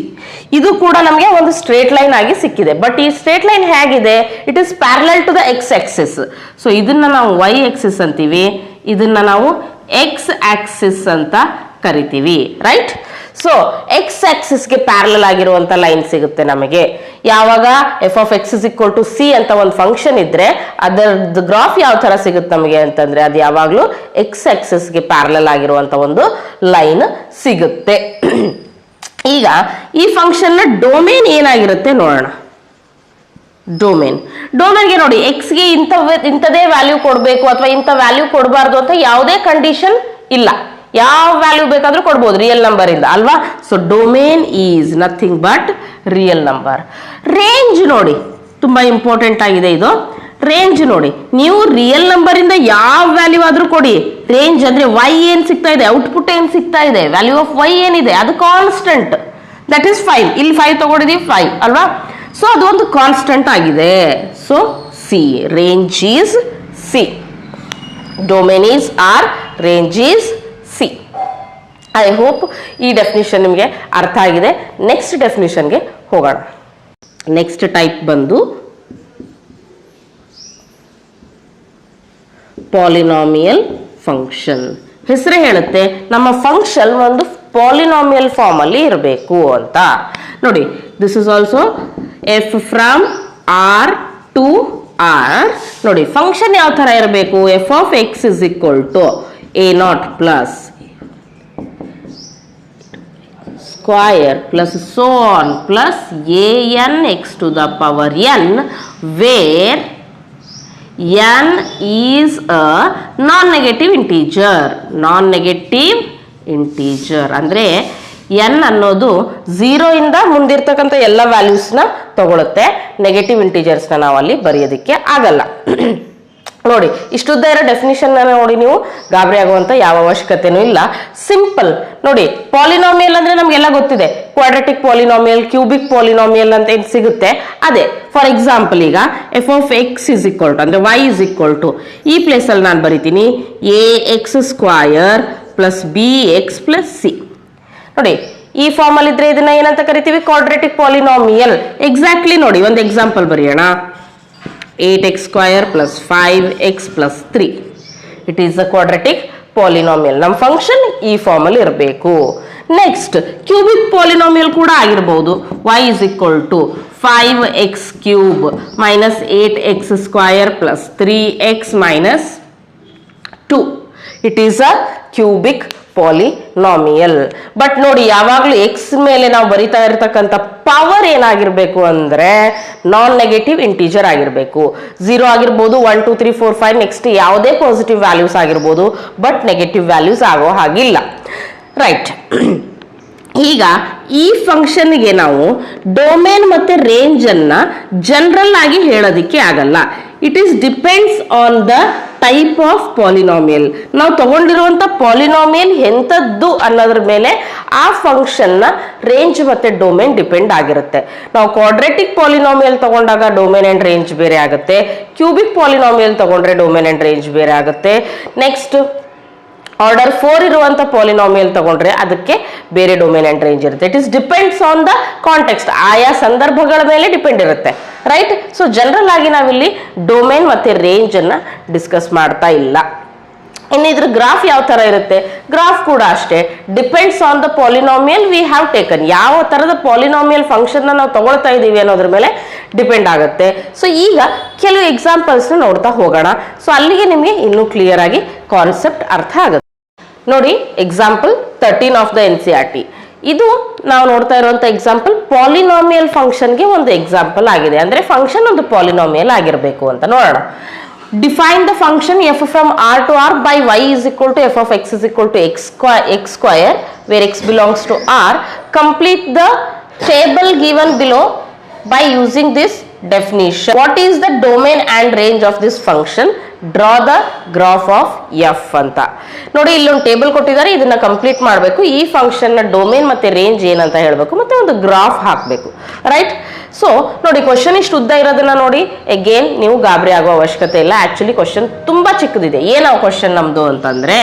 ಇದು ಕೂಡ ನಮಗೆ ಒಂದು ಸ್ಟ್ರೇಟ್ ಲೈನ್ ಆಗಿ ಸಿಕ್ಕಿದೆ. ಬಟ್ ಈ ಸ್ಟ್ರೇಟ್ ಲೈನ್ ಹೇಗಿದೆ? It is parallel to the x axis. So ಇದನ್ನ ನಾವು y ಆಕ್ಸಿಸ್ ಅಂತೀವಿ, ಇದನ್ನ ನಾವು x ಆಕ್ಸಿಸ್ ಅಂತ ಕರಿತೀವಿ. ರೈಟ್, ಸೊ ಎಕ್ಸ್ ಆಕ್ಸಿಸ್ಗೆ ಪ್ಯಾರಲಲ್ ಆಗಿರುವಂತ ಲೈನ್ ಸಿಗುತ್ತೆ ನಮಗೆ ಯಾವಾಗ f of x is equal to c ಅಂತ ಒಂದು ಫಂಕ್ಷನ್ ಇದ್ರೆ ಅದರ ಗ್ರಾಫ್ ಯಾವ ತರ ಸಿಗುತ್ತೆ ನಮಗೆ ಅಂತಂದ್ರೆ ಅದು ಯಾವಾಗಲೂ ಎಕ್ಸ್ ಆಕ್ಸಿಸ್ಗೆ ಪ್ಯಾರಲಲ್ ಆಗಿರುವಂತ ಒಂದು ಲೈನ್ ಸಿಗುತ್ತೆ. ಈಗ ಈ ಫಂಕ್ಷನ್ ನ ಡೊಮೇನ್ ಏನಾಗಿರುತ್ತೆ ನೋಡೋಣ. ಡೊಮೇನ್ಗೆ ನೋಡಿ, ಎಕ್ಸ್ಗೆ ಇಂಥದೇ ವ್ಯಾಲ್ಯೂ ಕೊಡಬೇಕು ಅಥವಾ ಇಂಥ ವ್ಯಾಲ್ಯೂ ಕೊಡಬಾರ್ದು ಅಂತ ಯಾವುದೇ ಕಂಡೀಷನ್ ಇಲ್ಲ. ಯಾವ ವ್ಯಾಲ್ಯೂ ಬೇಕಾದ್ರೂ ಕೊಡ್ಬೋದು ರಿಯಲ್ ನಂಬರ್ ಇಂದ ಅಲ್ವಾ. So domain is nothing but real number. Range ನೋಡಿ, ತುಂಬಾ ಇಂಪಾರ್ಟೆಂಟ್ ಆಗಿದೆ ಇದು. ರೇಂಜ್ ನೋಡಿ, ನೀವು ರಿಯಲ್ ನಂಬರ್ ಇಂದ ಯಾವ ವ್ಯಾಲ್ಯೂ ಆದ್ರೂ ಕೊಡಿ. ರೇಂಜ್ ಅಂದ್ರೆ y ಏನ್ ಸಿಗ್ತಾ ಇದೆ, ಔಟ್ಪುಟ್ ಏನ್ ಸಿಗ್ತಾ ಇದೆ, ವ್ಯಾಲ್ಯೂ ಆಫ್ y ಏನಿದೆ ಅದು ಕಾನ್ಸ್ಟೆಂಟ್, ದಟ್ ಈಸ್ 5. ಇಲ್ಲಿ 5 ತಗೊಂಡಿದೀವಿ 5 ಅಲ್ವಾ. ಸೊ ಅದು ಒಂದು ಕಾನ್ಸ್ಟೆಂಟ್ ಆಗಿದೆ. So c, range is c, domain is R, range is c. I hope ಈ ಡೆಫಿನಿಷನ್ ನಿಮಗೆ ಅರ್ಥ ಆಗಿದೆ. ನೆಕ್ಸ್ಟ್ ಡೆಫಿನಿಷನ್ಗೆ ಹೋಗೋಣ. ನೆಕ್ಸ್ಟ್ ಟೈಪ್ ಬಂದು ಪಾಲಿನಾಮಿಯಲ್ ಫಂಕ್ಷನ್. ಹೆಸರೇ ಹೇಳುತ್ತೆ ನಮ್ಮ ಫಂಕ್ಷನ್ ಒಂದು ಪಾಲಿನಾಮಿಯಲ್ ಫಾರ್ಮ್ ಅಲ್ಲಿ ಇರಬೇಕು ಅಂತ. ನೋಡಿ, this is also f from R to R. ನೋಡಿ, ಫಂಕ್ಷನ್ ಯಾವ ತರ ಇರಬೇಕು? F of X is equal to a0 plus square plus so on plus an x to the power n, where n is a non-negative integer. ಅಂದ್ರೆ n ಅನ್ನೋದು 0 ಇಂದ ಮುಂದಿರ್ತಕ್ಕಂಥ ಎಲ್ಲ ವ್ಯಾಲ್ಯೂಸ್ನ ತಗೊಳುತ್ತೆ. ನೆಗೆಟಿವ್ ಇಂಟೀಜರ್ಸ್ನ ನಾವು ಅಲ್ಲಿ ಬರೆಯೋದಕ್ಕೆ ಆಗಲ್ಲ. ನೋಡಿ, ಇಷ್ಟುದ್ದ ಇರೋ ಡೆಫಿನಿಷನ್ ನೋಡಿ, ನೀವು ಗಾಬರಿ ಆಗುವಂತ ಯಾವ ಅವಶ್ಯಕತೆನೂ ಇಲ್ಲ. ಸಿಂಪಲ್ ನೋಡಿ, ಪಾಲಿನಾಮಿಯಲ್ ಅಂದ್ರೆ ನಮ್ಗೆಲ್ಲ ಗೊತ್ತಿದೆ. ಕ್ವಾಡ್ರಾಟಿಕ್ ಪಾಲಿನಾಮಿಯಲ್, ಕ್ಯೂಬಿಕ್ ಪಾಲಿನಾಮಿಯಲ್ ಅಂತ ಏನ್ ಸಿಗುತ್ತೆ ಅದೇ. ಫಾರ್ ಎಕ್ಸಾಂಪಲ್, ಈಗ f of X is equal to ಅಂದ್ರೆ y ಇಸ್ ಈಕ್ವಲ್ ಟು ಈ ಪ್ಲೇಸ್ ಅಲ್ಲಿ ನಾನು ಬರಿತೀನಿ ax² plus bx plus c. ನೋಡಿ, ಈ ಫಾರ್ಮ್ ಅಲ್ಲಿ ಇದ್ರೆ ಇದನ್ನ ಏನಂತ ಕರಿತೀವಿ? Quadratic polynomial. ಎಕ್ಸಾಕ್ಟ್ಲಿ ನೋಡಿ, ಒಂದು ಎಕ್ಸಾಂಪಲ್ ಬರೆಯೋಣ. 8x² plus 5x plus 3. It is a quadratic polynomial. ನಮ್ಮ ಫಂಕ್ಷನ್ ಈ ಫಾರ್ಮ್ ಅಲ್ಲಿ ಇರಬೇಕು. ನೆಕ್ಸ್ಟ್ ಕ್ಯೂಬಿಕ್ ಪಾಲಿನಾಮಿಯಲ್ ಕೂಡ ಆಗಿರಬಹುದು. y is equal to 5x³ minus 8x² plus 3x minus 2. It is a cubic polynomial. But ನೋಡಿ, ಯಾವಾಗಲೂ ಎಕ್ಸ್ ಮೇಲೆ ನಾವು ಬರಿತಾ ಇರತಕ್ಕಂಥ ಪವರ್ ಏನಾಗಿರ್ಬೇಕು ಅಂದ್ರೆ ನಾನ್ ನೆಗೆಟಿವ್ ಇಂಟೀಜರ್ ಆಗಿರ್ಬೇಕು. 0 ಆಗಿರ್ಬೋದು, 1 2 3 4 5 ನೆಕ್ಸ್ಟ್ ಯಾವುದೇ ಪಾಸಿಟಿವ್ ವ್ಯಾಲ್ಯೂಸ್ ಆಗಿರ್ಬೋದು, ಬಟ್ ನೆಗೆಟಿವ್ ವ್ಯಾಲ್ಯೂಸ್ ಆಗೋ ಹಾಗಿಲ್ಲ. ರೈಟ್, ಈಗ ಈ ಫಂಕ್ಷನ್ಗೆ ನಾವು ಡೊಮೇನ್ ಮತ್ತೆ ರೇಂಜ್ ಅನ್ನ ಜನರಲ್ ಆಗಿ ಹೇಳೋದಿಕ್ಕೆ ಆಗಲ್ಲ. It is depends on the type of polynomial. ನಾವು ತಗೊಂಡಿರುವಂತ ಪಾಲಿನಾಮಿಯಲ್ ಎಂಥದ್ದು ಅನ್ನೋದ್ರ ಮೇಲೆ ಆ ಫಂಕ್ಷನ್ ನ ರೇಂಜ್ ಮತ್ತೆ ಡೊಮೇನ್ ಡಿಪೆಂಡ್ ಆಗಿರುತ್ತೆ. ನಾವು ಕ್ವಾಡ್ರಾಟಿಕ್ ಪಾಲಿನಾಮಿಯಲ್ ತಗೊಂಡಾಗ ಡೊಮೇನ್ ಅಂಡ್ ರೇಂಜ್ ಬೇರೆ ಆಗುತ್ತೆ. ಕ್ಯೂಬಿಕ್ ಪಾಲಿನಾಮಿಯಲ್ ತಗೊಂಡ್ರೆ ಡೊಮೇನ್ ಅಂಡ್ ರೇಂಜ್ ಬೇರೆ ಆಗುತ್ತೆ. ನೆಕ್ಸ್ಟ್ ಆರ್ಡರ್ 4 ಇರುವಂತ ಪಾಲಿನಾಮಿಯಲ್ ತಗೊಂಡ್ರೆ ಅದಕ್ಕೆ ಬೇರೆ ಡೊಮೇನ್ ಅಂಡ್ ರೇಂಜ್ ಇರುತ್ತೆ. It is depends on the context, ಆಯಾ ಸಂದರ್ಭಗಳ ಮೇಲೆ ಡಿಪೆಂಡ್ ಇರುತ್ತೆ, ರೈಟ್. ಸೊ ಜನರಲ್ ಆಗಿ ನಾವಿಲ್ಲಿ ಡೊಮೇನ್ ಮತ್ತೆ ರೇಂಜ್ ಅನ್ನ ಡಿಸ್ಕಸ್ ಮಾಡ್ತಾ ಇಲ್ಲ. ಇನ್ನು ಇದ್ರ ಗ್ರಾಫ್ ಯಾವ ತರ ಇರುತ್ತೆ, ಗ್ರಾಫ್ ಕೂಡ ಅಷ್ಟೇ depends on the polynomial we have taken. ಯಾವ ತರದ ಪಾಲಿನಾಮಿಯಲ್ ಫಂಕ್ಷನ್ ನಾವು ತಗೊಳ್ತಾ ಇದೀವಿ ಅನ್ನೋದ್ರ ಮೇಲೆ ಡಿಪೆಂಡ್ ಆಗುತ್ತೆ. ಸೊ ಈಗ ಕೆಲವು ಎಕ್ಸಾಂಪಲ್ಸ್ ನೋಡ್ತಾ ಹೋಗೋಣ. ಸೊ ಅಲ್ಲಿಗೆ ನಿಮಗೆ ಇನ್ನೂ ಕ್ಲಿಯರ್ ಆಗಿ ಕಾನ್ಸೆಪ್ಟ್ ಅರ್ಥ ಆಗುತ್ತೆ. ನೋಡಿ, ಎಕ್ಸಾಂಪಲ್ 13 ಆಫ್ ದ NCERT. ಇದು ನಾವು ನೋಡ್ತಾ ಇರುವಂತ ಎಕ್ಸಾಂಪಲ್ ಪಾಲಿನಾಮಿಯಲ್ ಫಂಕ್ಷನ್ಗೆ ಒಂದು ಎಕ್ಸಾಂಪಲ್ ಆಗಿದೆ. ಅಂದ್ರೆ ಫಂಕ್ಷನ್ ಒಂದು ಪಾಲಿನಾಮಿಯಲ್ ಆಗಿರಬೇಕು ಅಂತ ನೋಡೋಣ. Define the function f from r to r by y is equal to f of x is equal to x square where x belongs to r. Complete the table given below by using this definition. What is the domain and range of this function? Draw the graph of f ಅಂತ ನೋಡಿ. ಇಲ್ಲೊಂದು ಟೇಬಲ್ ಕೊಟ್ಟಿದ್ದಾರೆ, ಇದನ್ನ ಕಂಪ್ಲೀಟ್ ಮಾಡಬೇಕು. ಈ ಫಂಕ್ಷನ್ ನ ಡೊಮೇನ್ ಮತ್ತೆ ರೇಂಜ್ ಏನಂತ ಹೇಳಬೇಕು, ಮತ್ತೆ ಒಂದು ಗ್ರಾಫ್ ಹಾಕಬೇಕು, ರೈಟ್. ಸೊ ನೋಡಿ, ಕ್ವಶನ್ ಇಷ್ಟು ಉದ್ದ ಇರೋದನ್ನ ನೋಡಿ. ಅಗೇನ್ ನೀವು ಗಾಬರಿ ಆಗೋ ಅವಶ್ಯಕತೆ ಇಲ್ಲ. ಆಕ್ಚುಲಿ ಕ್ವಶನ್ ತುಂಬಾ ಚಿಕ್ಕದಿದೆ. ಏನೋ ಕ್ವಶನ್ ನಮ್ದು ಅಂತಂದ್ರೆ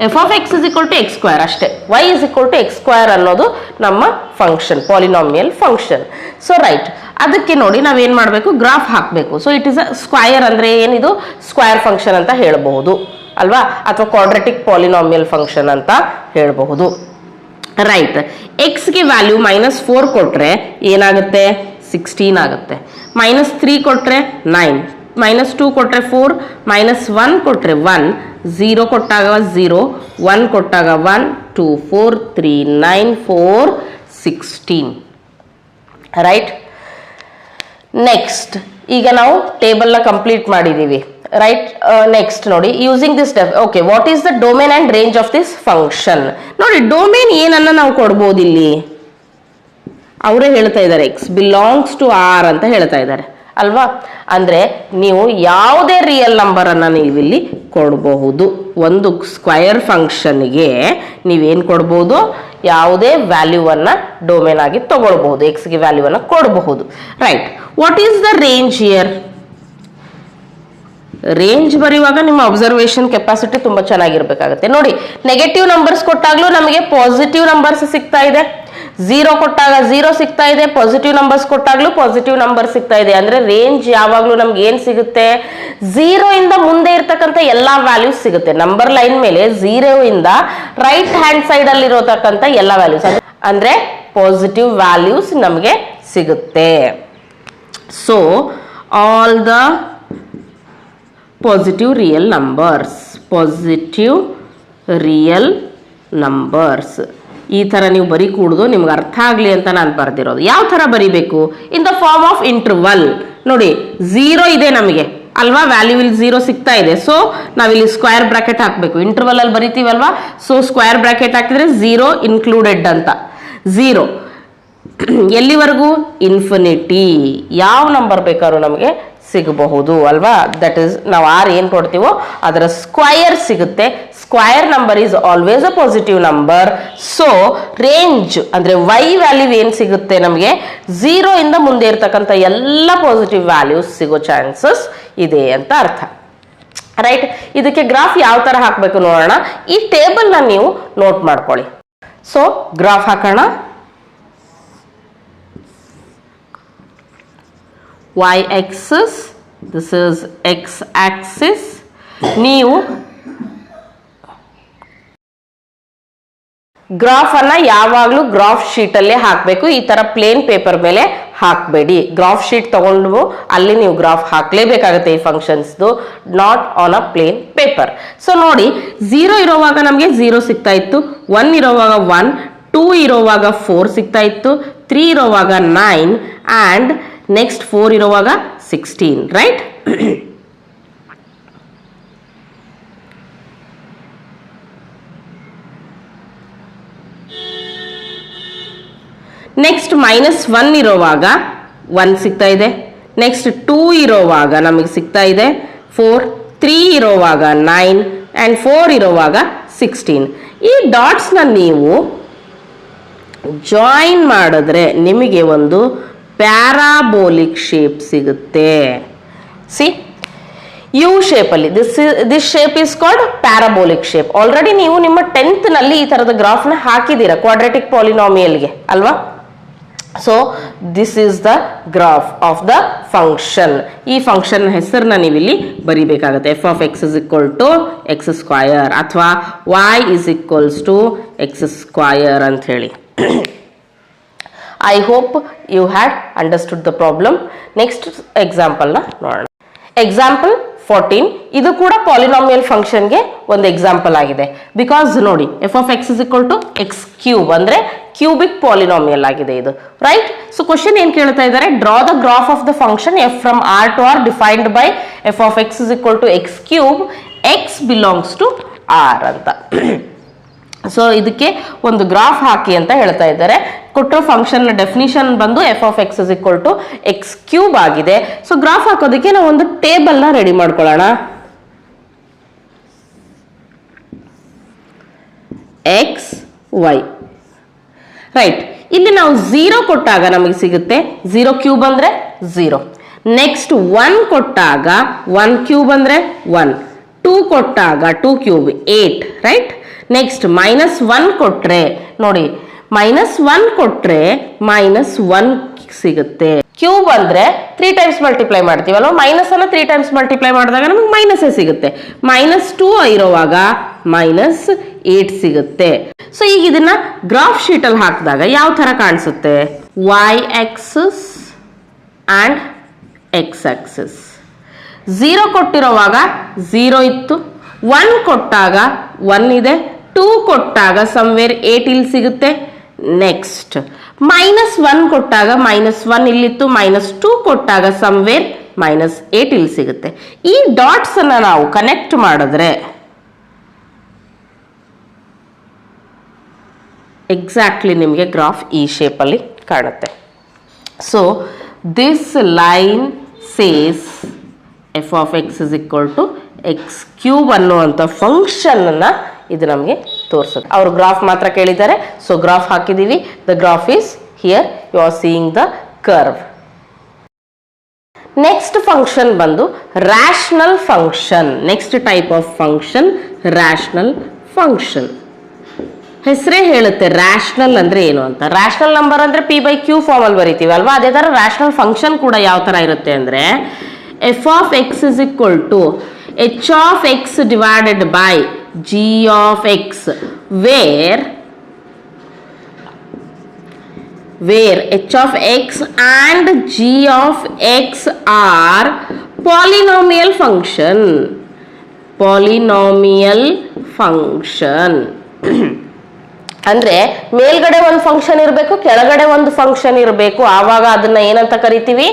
f of x is equal to x square ಅಷ್ಟೇ, y is equal to x square ಅನ್ನೋದು ನಮ್ಮ function, polynomial function. So right, ಅದಕ್ಕೆ ನೋಡಿ ನಾವೇನ್ ಮಾಡಬೇಕು, ಗ್ರಾಫ್ ಹಾಕಬೇಕು. So it is a square ಅಂದ್ರೆ ಏನಿದು, ಸ್ಕ್ವಯರ್ ಫಂಕ್ಷನ್ ಅಂತ ಹೇಳಬಹುದು ಅಲ್ವಾ, ಅಥವಾ ಕ್ವಾಡ್ರಾಟಿಕ್ ಪಾಲಿನಾಮಿಯಲ್ ಫಂಕ್ಷನ್ ಅಂತ ಹೇಳಬಹುದು, ರೈಟ್. ಎಕ್ಸ್ ಗೆ ವ್ಯಾಲ್ಯೂ -4 ಕೊಟ್ರೆ ಏನಾಗುತ್ತೆ, 16 ಆಗುತ್ತೆ. -3 ಕೊಟ್ರೆ 9, -2 ಕೊಟ್ರೆ 4, -1 ಕೊಟ್ರೆ 1, 0 ಕೊಟ್ಟಾಗ 0, 1 ಕೊಟ್ಟಾಗ 1, 2, 4, 3, 9, 4, 16, ರೈಟ್. ನೆಕ್ಸ್ಟ್ ಈಗ ನಾವು ಟೇಬಲ್ ನ ಕಂಪ್ಲೀಟ್ ಮಾಡಿದೀವಿ, ರೈಟ್. ನೆಕ್ಸ್ಟ್ ನೋಡಿ, using this okay, what is the domain and range of this function. ನೋಡಿ, ಡೊಮೇನ್ ಏನನ್ನ ನಾವು ಕೊಡ್ಬೋದು ಇಲ್ಲಿ, ಅವರೇ ಹೇಳ್ತಾ ಇದ್ದಾರೆ ಎಕ್ಸ್ ಬಿಲಾಂಗ್ಸ್ ಟು ಆರ್ ಅಂತ ಹೇಳ್ತಾ ಇದ್ದಾರೆ ಅಲ್ವಾ. ಅಂದ್ರೆ ನೀವು ಯಾವುದೇ ರಿಯಲ್ ನಂಬರ್ ಅನ್ನ ನೀವು ಇಲ್ಲಿ ಕೊಡಬಹುದು. ಒಂದು ಸ್ಕ್ವಯರ್ ಫಂಕ್ಷನ್ಗೆ ನೀವೇನ್ ಕೊಡ್ಬೋದು, ಯಾವುದೇ ವ್ಯಾಲ್ಯೂವನ್ನ ಡೊಮೇನ್ ಆಗಿ ತಗೊಳ್ಬಹುದು, ಎಕ್ಸ್ಗೆ ವ್ಯಾಲ್ಯೂವನ್ನ ಕೊಡಬಹುದು, right. What is the range here? Range ಬರೆಯುವಾಗ ನಿಮ್ಮ ಅಬ್ಸರ್ವೇಷನ್ ಕೆಪಾಸಿಟಿ ತುಂಬಾ ಚೆನ್ನಾಗಿರ್ಬೇಕಾಗುತ್ತೆ. ನೋಡಿ, ನೆಗೆಟಿವ್ ನಂಬರ್ಸ್ ಕೊಟ್ಟಾಗ್ಲೂ ನಮಗೆ ಪಾಸಿಟಿವ್ ನಂಬರ್ಸ್ ಸಿಗ್ತಾ ಇದೆ, 0 ಕೊಟ್ಟಾಗ 0 ಸಿಗ್ತಾ ಇದೆ, ಪಾಸಿಟಿವ್ ನಂಬರ್ಸ್ ಕೊಟ್ಟಾಗ್ಲೂ ಪಾಸಿಟಿವ್ ನಂಬರ್ ಸಿಗ್ತಾ ಇದೆ. ಅಂದ್ರೆ ರೇಂಜ್ ಯಾವಾಗ್ಲೂ ನಮ್ಗೆ ಏನ್ ಸಿಗುತ್ತೆ, 0 ಇಂದ ಮುಂದೆ ಇರ್ತಕ್ಕಂಥ ಎಲ್ಲಾ ವ್ಯಾಲ್ಯೂಸ್ ಸಿಗುತ್ತೆ. ನಂಬರ್ ಲೈನ್ ಮೇಲೆ 0 ಇಂದ ರೈಟ್ ಹ್ಯಾಂಡ್ ಸೈಡ್ ಅಲ್ಲಿ ಇರತಕ್ಕಂಥ ಎಲ್ಲಾ ವ್ಯಾಲ್ಯೂಸ್ ಅಂದ್ರೆ ಪಾಸಿಟಿವ್ ವ್ಯಾಲ್ಯೂಸ್ ನಮಗೆ ಸಿಗುತ್ತೆ. So all the positive real numbers ಈ ತರ ನೀವು ಬರೀ ಕೂಡುದು, ನಿಮ್ಗೆ ಅರ್ಥ ಆಗ್ಲಿ ಅಂತ ನಾನು ಬರ್ದಿರೋದು. ಯಾವ ತರ ಬರಿಬೇಕು, in the form of interval. ನೋಡಿ, 0 ಇದೆ ನಮಗೆ ಅಲ್ವಾ, ವ್ಯಾಲ್ಯೂ ಇಲ್ಲಿ 0 ಸಿಗ್ತಾ ಇದೆ. ಸೊ ನಾವಿಲ್ಲಿ ಸ್ಕ್ವೇರ್ ಬ್ರಾಕೆಟ್ ಹಾಕ್ಬೇಕು. ಇಂಟರ್ವಲ್ ಅಲ್ಲಿ ಬರಿತೀವಲ್ವಾ, ಸೊ ಸ್ಕ್ವೇರ್ ಬ್ರಾಕೆಟ್ ಹಾಕಿದ್ರೆ 0 ಇನ್ಕ್ಲೂಡೆಡ್ ಅಂತ. 0 ಎಲ್ಲಿವರೆಗೂ, ಇನ್ಫಿನಿಟಿ. ಯಾವ ನಂಬರ್ ಬೇಕಾದ್ರೂ ನಮಗೆ ಸಿಗಬಹುದು ಅಲ್ವಾ. ದಟ್ ಇಸ್ ನಾವು ಆರ್ ಏನ್ ಕೊಡ್ತೀವೋ ಅದರ ಸ್ಕ್ವಯರ್ ಸಿಗುತ್ತೆ. Square number is always a positive number. So range ಅಂದ್ರೆ ವೈ ವ್ಯಾಲ್ಯೂ ಏನ್ ಸಿಗುತ್ತೆ ನಮಗೆ, 0 ಇಂದ ಮುಂದೆ ಇರ್ತಕ್ಕಂಥ ಎಲ್ಲ ಪಾಸಿಟಿವ್ ವ್ಯಾಲ್ಯೂಸ್ ಸಿಗೋ ಚಾನ್ಸಸ್ ಇದೆ ಅಂತ ಅರ್ಥ, ರೈಟ್. ಇದಕ್ಕೆ ಗ್ರಾಫ್ ಯಾವ ತರ ಹಾಕ್ಬೇಕು ನೋಡೋಣ. ಈ ಟೇಬಲ್ ನ ನೀವು ನೋಟ್ ಮಾಡ್ಕೊಳ್ಳಿ. ಸೊ ಗ್ರಾಫ್ ಹಾಕೋಣ. y-axis, this is x-axis. ನೀವು ಗ್ರಾಫ್ ಅನ್ನ ಯಾವಾಗ್ಲೂ ಗ್ರಾಫ್ ಶೀಟ್ ಅಲ್ಲೇ ಹಾಕಬೇಕು. ಈ ತರ ಪ್ಲೇನ್ ಪೇಪರ್ ಮೇಲೆ ಹಾಕಬೇಡಿ. ಗ್ರಾಫ್ ಶೀಟ್ ತಗೊಂಡು ಅಲ್ಲಿ ನೀವು ಗ್ರಾಫ್ ಹಾಕ್ಲೇಬೇಕಾಗುತ್ತೆ ಈ functions, not on a plain paper. So ನೋಡಿ, 0 ಇರೋವಾಗ ನಮಗೆ 0 ಸಿಗ್ತಾ ಇತ್ತು, 1 ಇರೋವಾಗ 1, 2 ಇರೋವಾಗ 4 ಸಿಗ್ತಾ ಇತ್ತು, 3 ಇರೋವಾಗ 9 ಅಂಡ್ ನೆಕ್ಸ್ಟ್ 4 ಇರೋವಾಗ 16, ರೈಟ್. ನೆಕ್ಸ್ಟ್ -1 ಇರೋವಾಗ 1 ಸಿಗ್ತಾ ಇದೆ, ನೆಕ್ಸ್ಟ್ 2 ಇರೋವಾಗ ನಮಗೆ ಸಿಗ್ತಾ ಇದೆ 4, 3 ಇರೋವಾಗ 9 ಆ್ಯಂಡ್ 4 ಇರೋವಾಗ 16. ಈ ಡಾಟ್ಸ್ನ ನೀವು ಜಾಯಿನ್ ಮಾಡಿದ್ರೆ ನಿಮಗೆ ಒಂದು ಪ್ಯಾರಾಬೋಲಿಕ್ ಶೇಪ್ ಸಿಗುತ್ತೆ. ಸಿ ಯು ಶೇಪಲ್ಲಿ this shape is called parabolic shape. Already ನೀವು ನಿಮ್ಮ 10th ನಲ್ಲಿ ಈ ಥರದ ಗ್ರಾಫ್ನ ಹಾಕಿದ್ದೀರಾ ಕ್ವಾಡ್ರಾಟಿಕ್ ಪಾಲಿನಾಮಿಯಲ್ಗೆ ಅಲ್ವಾ. So this is the graph of the function. ಈ ಫಂಕ್ಷನ್ ಹೆಸರನ್ನ ನೀವು ಇಲ್ಲಿ ಬರಿಬೇಕಾಗುತ್ತೆ. F of X is equal to X square ಅಥವಾ Y is equals to X square ಅಂತ ಹೇಳಿ. I hope you had understood the problem. Next ಎಕ್ಸಾಂಪಲ್ನ ನೋಡೋಣ. ಎಕ್ಸಾಂಪಲ್ 14 ಇದು ಕೂಡ ಪಾಲಿನಾಮಿಯಲ್ ಫಂಕ್ಷನ್ಗೆ ಒಂದು ಎಕ್ಸಾಂಪಲ್ ಆಗಿದೆ. ಬಿಕಾಸ್ ನೋಡಿ f of X is equal to X cube ಅಂದರೆ ಕ್ಯೂಬಿಕ್ ಪಾಲಿನಾಮಿಯಲ್ ಆಗಿದೆ ಇದು, ರೈಟ್. ಸೊ ಕ್ವಶನ್ ಏನ್ ಕೇಳ್ತಾ ಇದ್ದಾರೆ, draw the graph of the function f from R to R defined by F of X is equal to X cube x belongs to R ಅಂತ. ಸೊ ಇದಕ್ಕೆ ಒಂದು ಗ್ರಾಫ್ ಹಾಕಿ ಅಂತ ಹೇಳ್ತಾ ಇದ್ದಾರೆ. ಕೊಟ್ಟರೋ ಫಂಕ್ಷನ್ ಡೆಫಿನಿಷನ್ ಬಂದು f of X is equal to X cube ಆಗಿದೆ. ಸೊ ಗ್ರಾಫ್ ಹಾಕೋದಕ್ಕೆ ನಾವು ಒಂದು ಟೇಬಲ್ನ ರೆಡಿ ಮಾಡ್ಕೊಳ್ಳೋಣ. X y, right. ಇಲ್ಲಿ ನಾವು 0 ಕೊಟ್ಟಾಗ ನಮಗೆ ಸಿಗುತ್ತೆ 0 ಕ್ಯೂಬ್ ಅಂದ್ರೆ 0. ನೆಕ್ಸ್ಟ್ 1 ಕೊಟ್ಟಾಗ 1 ಕ್ಯೂಬ್ ಅಂದ್ರೆ 1. 2 ಕೊಟ್ಟಾಗ 2 ಕ್ಯೂಬ್ 8, ರೈಟ್. ನೆಕ್ಸ್ಟ್ -1 ಕೊಟ್ರೆ ನೋಡಿ -1 ಕೊಟ್ರೆ -1 ಸಿಗುತ್ತೆ. ಕ್ಯೂಬ್ ಅಂದ್ರೆ 3 ಟೈಮ್ಸ್ ಮಲ್ಟಿಪ್ಲೈ ಮಾಡ್ತೀವಲ್ವ, ಮೈನಸ್ ಅನ್ನ 3 ಟೈಮ್ಸ್ ಮಲ್ಟಿಪ್ಲೈ ಮಾಡಿದಾಗ ನಮಗೆ ಮೈನಸ್ ಸಿಗುತ್ತೆ. -2 ಇರುವಾಗ -8 ಸಿಗುತ್ತೆ. ಸೊ ಈಗ ಇದನ್ನ ಗ್ರಾಫ್ ಶೀಟ್ ಅಲ್ಲಿ ಹಾಕಿದಾಗ ಯಾವ ತರ ಕಾಣಿಸುತ್ತೆ, y Axis and x Axis. 0 ಕೊಟ್ಟಿರೋವಾಗ 0 ಇತ್ತು, 1 ಕೊಟ್ಟಾಗ 1 ಇದೆ, 2 ಕೊಟ್ಟಾಗ ಸಮ್ವೇರ್ 8 ಇಲ್ಲಿ ಸಿಗುತ್ತೆ. ನೆಕ್ಸ್ಟ್ -1 ಕೊಟ್ಟಾಗ -1 ಇಲ್ಲಿತ್ತು, -2 ಕೊಟ್ಟಾಗ ಸಮ್ವೇರ್ -8 ಇಲ್ಲಿ ಸಿಗುತ್ತೆ. ಈ ಡಾಟ್ಸ್ ಅನ್ನ ನಾವು ಕನೆಕ್ಟ್ ಮಾಡಿದ್ರೆ ಎಕ್ಸಾಕ್ಟ್ಲಿ ನಿಮಗೆ ಗ್ರಾಫ್ ಈ ಶೇಪಲ್ಲಿ ಕಾಣುತ್ತೆ. So this line says F of X is equal to X cube ಅನ್ನುವಂಥ ಫಂಕ್ಷನ್ ಅನ್ನ ಇದು ನಮಗೆ ತೋರಿಸುತ್ತೆ. ಅವರು ಗ್ರಾಫ್ ಮಾತ್ರ ಕೇಳಿದ್ದಾರೆ, ಸೊ ಗ್ರಾಫ್ ಹಾಕಿದ್ದೀವಿ. The graph is here, you are seeing the curve. Next function ಬಂದು rational function. Next type of function rational function. ಹೆಸರೇ ಹೇಳುತ್ತೆ ರ್ಯಾಷನಲ್ ಅಂದ್ರೆ ಏನು ಅಂತ. ರ್ಯಾಷನಲ್ ನಂಬರ್ ಅಂದ್ರೆ p/q ಫಾರ್ಮ್ ಅಲ್ಲಿ ಬರಿತೀವಿ ಅಲ್ವಾ, ಅದೇ ತರ ರ್ಯಾಷನಲ್ ಫಂಕ್ಷನ್ ಕೂಡ ಯಾವ ತರ ಇರುತ್ತೆ ಅಂದ್ರೆ f of X is equal to h of x divided by g of x where h of x and g of x are polynomial function. ಅಂದ್ರೆ ಮೇಲ್ಗಡೆ ಒಂದು ಫಂಕ್ಷನ್ ಇರಬೇಕು, ಕೆಳಗಡೆ ಒಂದು ಫಂಕ್ಷನ್ ಇರಬೇಕು, ಆವಾಗ ಅದನ್ನ ಏನಂತ ಕರಿತೀವಿ,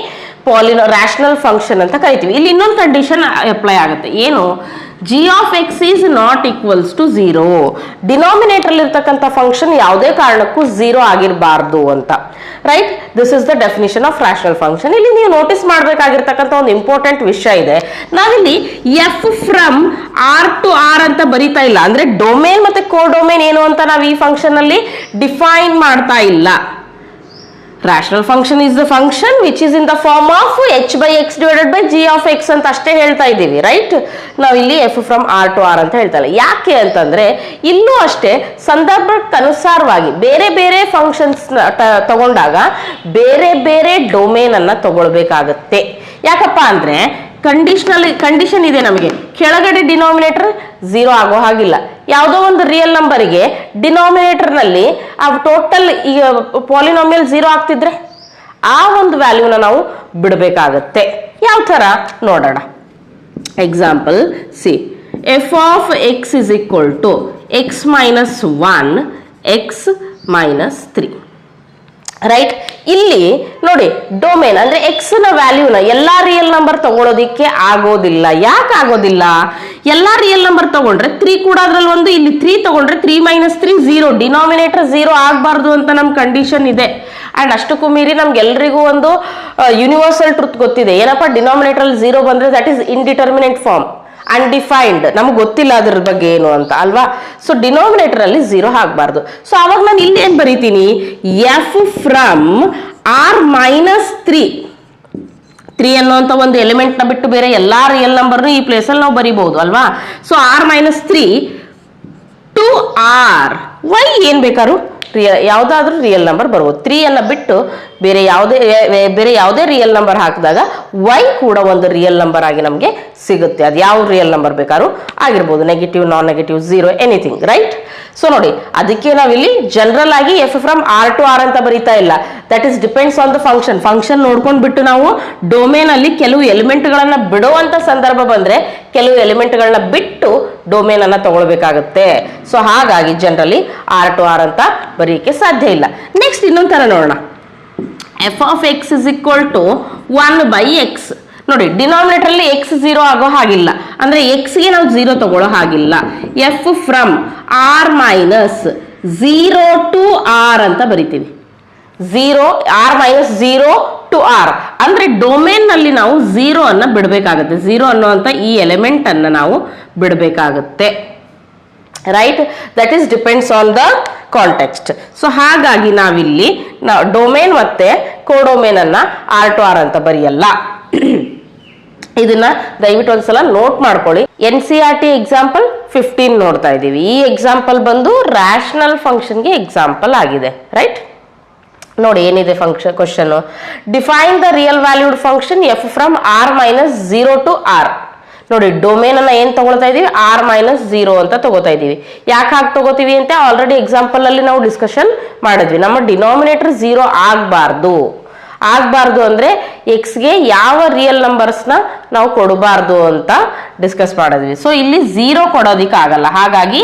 ರ್ಯಾಷನಲ್ ಫಂಕ್ಷನ್ ಅಂತ ಕರಿತೀವಿ. ಇಲ್ಲಿ ಇನ್ನೊಂದು ಕಂಡೀಷನ್ ಅಪ್ಲೈ ಆಗುತ್ತೆ. ಏನು, g of x is not equals to 0. Denominator ಇರ್ತಕ್ಕಂಥ ಫಂಕ್ಷನ್ ಯಾವುದೇ ಕಾರಣಕ್ಕೂ 0 ಆಗಿರಬಾರ್ದು ಅಂತ, right. This is the definition of rational function. ಇಲ್ಲಿ ನೀವು ನೋಟಿಸ್ ಮಾಡಬೇಕಾಗಿರ್ತಕ್ಕಂಥ ಒಂದು ಇಂಪಾರ್ಟೆಂಟ್ ವಿಷಯ ಇದೆ. ನಾವಿಲ್ಲಿ f from R to R ಅಂತ ಬರಿತಾ ಇಲ್ಲ, ಅಂದ್ರೆ ಡೊಮೇನ್ ಮತ್ತೆ ಕೋಡೊಮೇನ್ ಏನು ಅಂತ ನಾವು ಈ ಫಂಕ್ಷನ್ ಅಲ್ಲಿ ಡಿಫೈನ್ ಮಾಡ್ತಾ ಇಲ್ಲ. Rational function is the function which is in the form of h by x divided by g of x ಅಂತ ಅಷ್ಟೇ ಹೇಳ್ತಾ ಇದ್ದೀವಿ, ರೈಟ್. ನಾವು ಇಲ್ಲಿ f from r to r ಅಂತ ಹೇಳ್ತಾ ಇಲ್ಲ. ಯಾಕೆ ಅಂತಂದ್ರೆ ಇಲ್ಲೂ ಅಷ್ಟೇ ಸಂದರ್ಭಕ್ಕನುಸಾರವಾಗಿ ಬೇರೆ ಬೇರೆ ಫಂಕ್ಷನ್ಸ್ ತಗೊಂಡಾಗ ಬೇರೆ ಬೇರೆ ಡೊಮೇನ್ ಅನ್ನ ತಗೊಳ್ಬೇಕಾಗತ್ತೆ. ಯಾಕಪ್ಪ ಅಂದ್ರೆ ಕಂಡೀಷನ್ ಇದೆ ನಮಗೆ, ಕೆಳಗಡೆ ಡಿನಾಮಿನೇಟರ್ 0 ಆಗೋ ಹಾಗಿಲ್ಲ. ಯಾವುದೋ ಒಂದು ರಿಯಲ್ ನಂಬರಿಗೆ ಡಿನಾಮಿನೇಟರ್ ನಲ್ಲಿ ಆ ಟೋಟಲ್ ಈಗ ಪಾಲಿನಾಮಿಯಲ್ 0 ಆಗ್ತಿದ್ರೆ ಆ ಒಂದು ವ್ಯಾಲ್ಯೂನ ನಾವು ಬಿಡಬೇಕಾಗತ್ತೆ. ಯಾವ ತರ ನೋಡೋಣ. Example c, f of X is equal to x minus 1 x minus 3, right. ಇಲ್ಲಿ ನೋಡಿ ಡೊಮೇನ್ ಅಂದ್ರೆ ಎಕ್ಸ್ ನ ವ್ಯಾಲ್ಯೂನ ಎಲ್ಲಾ ರಿಯಲ್ ನಂಬರ್ ತಗೊಳ್ಳೋದಿಕ್ಕೆ ಆಗೋದಿಲ್ಲ. ಯಾಕೆ ಆಗೋದಿಲ್ಲ, ಎಲ್ಲಾ ರಿಯಲ್ ನಂಬರ್ ತಗೊಂಡ್ರೆ 3 ಕೂಡ ಅದ್ರಲ್ಲಿ ಒಂದು, ಇಲ್ಲಿ 3 ತಗೊಂಡ್ರೆ 3 - 3 0, ಡಿನಾಮಿನೇಟರ್ 0 ಆಗಬಾರ್ದು ಅಂತ ನಮ್ ಕಂಡೀಷನ್ ಇದೆ. ಅಂಡ್ ಅಷ್ಟಕ್ಕೂ ಮೀರಿ ನಮ್ಗೆಲ್ರಿಗೂ ಒಂದು ಯೂನಿವರ್ಸಲ್ ಟ್ರುತ್ ಗೊತ್ತಿದೆ. ಏನಪ್ಪ, ಡಿನಾಮಿನೇಟರ್ 0 ಬಂದ್ರೆ ದಟ್ ಈಸ್ ಇನ್ಡಿಟರ್ಮಿನೆಂಟ್ ಫಾರ್ಮ್. ಅನ್ಡಿಫೈನ್ಡ್, ನಮ್ಗೆ ಗೊತ್ತಿಲ್ಲ ಅದ್ರ ಬಗ್ಗೆ ಏನು ಅಂತ ಅಲ್ವಾ. ಸೊ ಡಿನಾಮಿನೇಟರ್ ಅಲ್ಲಿ 0 ಹಾಕಬಾರ್ದು. ಸೊ ಅವಾಗ ನಾನು ಇಲ್ಲಿ ಏನ್ ಬರೀತೀನಿ, ಎಫ್ ಫ್ರಮ್ ಆರ್ ಮೈನಸ್ 3 ಅನ್ನುವಂಥ ಒಂದು ಎಲಿಮೆಂಟ್ ನ ಬಿಟ್ಟು ಬೇರೆ ಎಲ್ಲಾ ರಿಯಲ್ ನಂಬರ್ನು ಈ ಪ್ಲೇಸ್ ಅಲ್ಲಿ ನಾವು ಬರೀಬಹುದು ಅಲ್ವಾ. So r-3 to R Y ಏನ್ ಬೇಕಾದ್ರು ಯಾವ್ದಾದ್ರೂ ರಿಯಲ್ ನಂಬರ್ ಬರ್ಬೋದು. 3 ಅನ್ನ ಬಿಟ್ಟು ಬೇರೆ ಯಾವುದೇ ರಿಯಲ್ ನಂಬರ್ ಹಾಕಿದಾಗ y ಕೂಡ ಒಂದು ರಿಯಲ್ ನಂಬರ್ ಆಗಿ ನಮಗೆ ಸಿಗುತ್ತೆ. ಅದು ಯಾವ ರಿಯಲ್ ನಂಬರ್ ಬೇಕಾದ್ರೂ ಆಗಿರ್ಬೋದು, negative, non negative, 0, anything, right. So ನೋಡಿ, ಅದಕ್ಕೆ ನಾವಿಲ್ಲಿ ಜನರಲ್ ಆಗಿ f from R to R ಅಂತ ಬರೀತಾ ಇಲ್ಲ. That is depends on the function ನೋಡ್ಕೊಂಡ್ ಬಿಟ್ಟು ನಾವು ಡೊಮೇನ್ ಅಲ್ಲಿ ಕೆಲವು ಎಲಿಮೆಂಟ್ ಗಳನ್ನ ಬಿಡುವಂತ ಸಂದರ್ಭ ಬಂದ್ರೆ ಕೆಲವು ಎಲಿಮೆಂಟ್ ಗಳನ್ನ ಬಿಟ್ಟು ಡೊಮೇನ್ ಅನ್ನ ತಗೊಳ್ಬೇಕಾಗುತ್ತೆ. ಸೊ ಹಾಗಾಗಿ ಜನರಲಿ ಆರ್ ಟು ಆರ್ ಅಂತ ಬರೆಯಕ್ಕೆ ಸಾಧ್ಯ ಇಲ್ಲ. ನೆಕ್ಸ್ಟ್ ಇನ್ನೊಂದ್ ತರ ನೋಡೋಣ. F of X is equal to 1/x. ನೋಡಿ, ಡಿನಾಮಿನೇಟರ್ ಅಲ್ಲಿ x 0 ಆಗೋ ಹಾಗಿಲ್ಲ, ಅಂದ್ರೆ x ಗೆ ನಾವು 0 ತಗೊಳ್ಳೋ ಹಾಗಿಲ್ಲ. F from R minus 0 to R ಅಂತ ಬರಿತೀವಿ. r-0 ಟು ಆರ್ ಅಂದ್ರೆ ಡೊಮೇನ್ ನಲ್ಲಿ ನಾವು 0 ಅನ್ನ ಬಿಡಬೇಕಾಗುತ್ತೆ. 0 ಅನ್ನುವಂತ ಈ ಎಲಿಮೆಂಟ್ ಅನ್ನ ನಾವು ಬಿಡಬೇಕಾಗುತ್ತೆ, right. That is depends on the context. So ಹಾಗಾಗಿ ನಾವಿಲ್ಲಿ ಡೊಮೇನ್ ಮತ್ತೆ ಕೋಡೊಮೇನ್ ಅನ್ನ ಆರ್ ಟು ಆರ್ ಅಂತ ಬರೆಯಲ್ಲ. ಇದನ್ನ ದಯವಿಟ್ಟು ಒಂದ್ಸಲ ನೋಟ್ ಮಾಡ್ಕೊಳ್ಳಿ. NCERT ಎಕ್ಸಾಂಪಲ್ 15 ನೋಡ್ತಾ ಇದೀವಿ. ಈ ಎಕ್ಸಾಂಪಲ್ ಬಂದು ರ್ಯಾಷನಲ್ ಫಂಕ್ಷನ್ಗೆ ಎಕ್ಸಾಂಪಲ್ ಆಗಿದೆ, ರೈಟ್. ನೋಡಿ ಏನಿದೆ question. Define the real valued function f from r-0 to R. ನೋಡಿ, ಡೊಮೇನ್ ಅನ್ನ ಏನ್ ತಗೊಳ್ತಾ ಇದೀವಿ, r-0 ಅಂತ ತಗೋತಾ ಇದೀವಿ. ಯಾಕೆ ಹಾಗೆ ತಗೋತೀವಿ ಅಂತ ಆಲ್ರೆಡಿ ಎಕ್ಸಾಂಪಲ್ ಅಲ್ಲಿ ನಾವು ಡಿಸ್ಕಷನ್ ಮಾಡಿದ್ವಿ. ನಮ್ಮ ಡಿನಾಮಿನೇಟರ್ 0 ಆಗಬಾರ್ದು ಅಂದ್ರೆ ಎಕ್ಸ್ ಗೆ ಯಾವ ರಿಯಲ್ ನಂಬರ್ಸ್ ನ ನಾವು ಕೊಡಬಾರ್ದು ಅಂತ ಡಿಸ್ಕಸ್ ಮಾಡಿದ್ವಿ. ಸೊ ಇಲ್ಲಿ 0 ಕೊಡೋದಿಕ್ಕೆ ಆಗಲ್ಲ. ಹಾಗಾಗಿ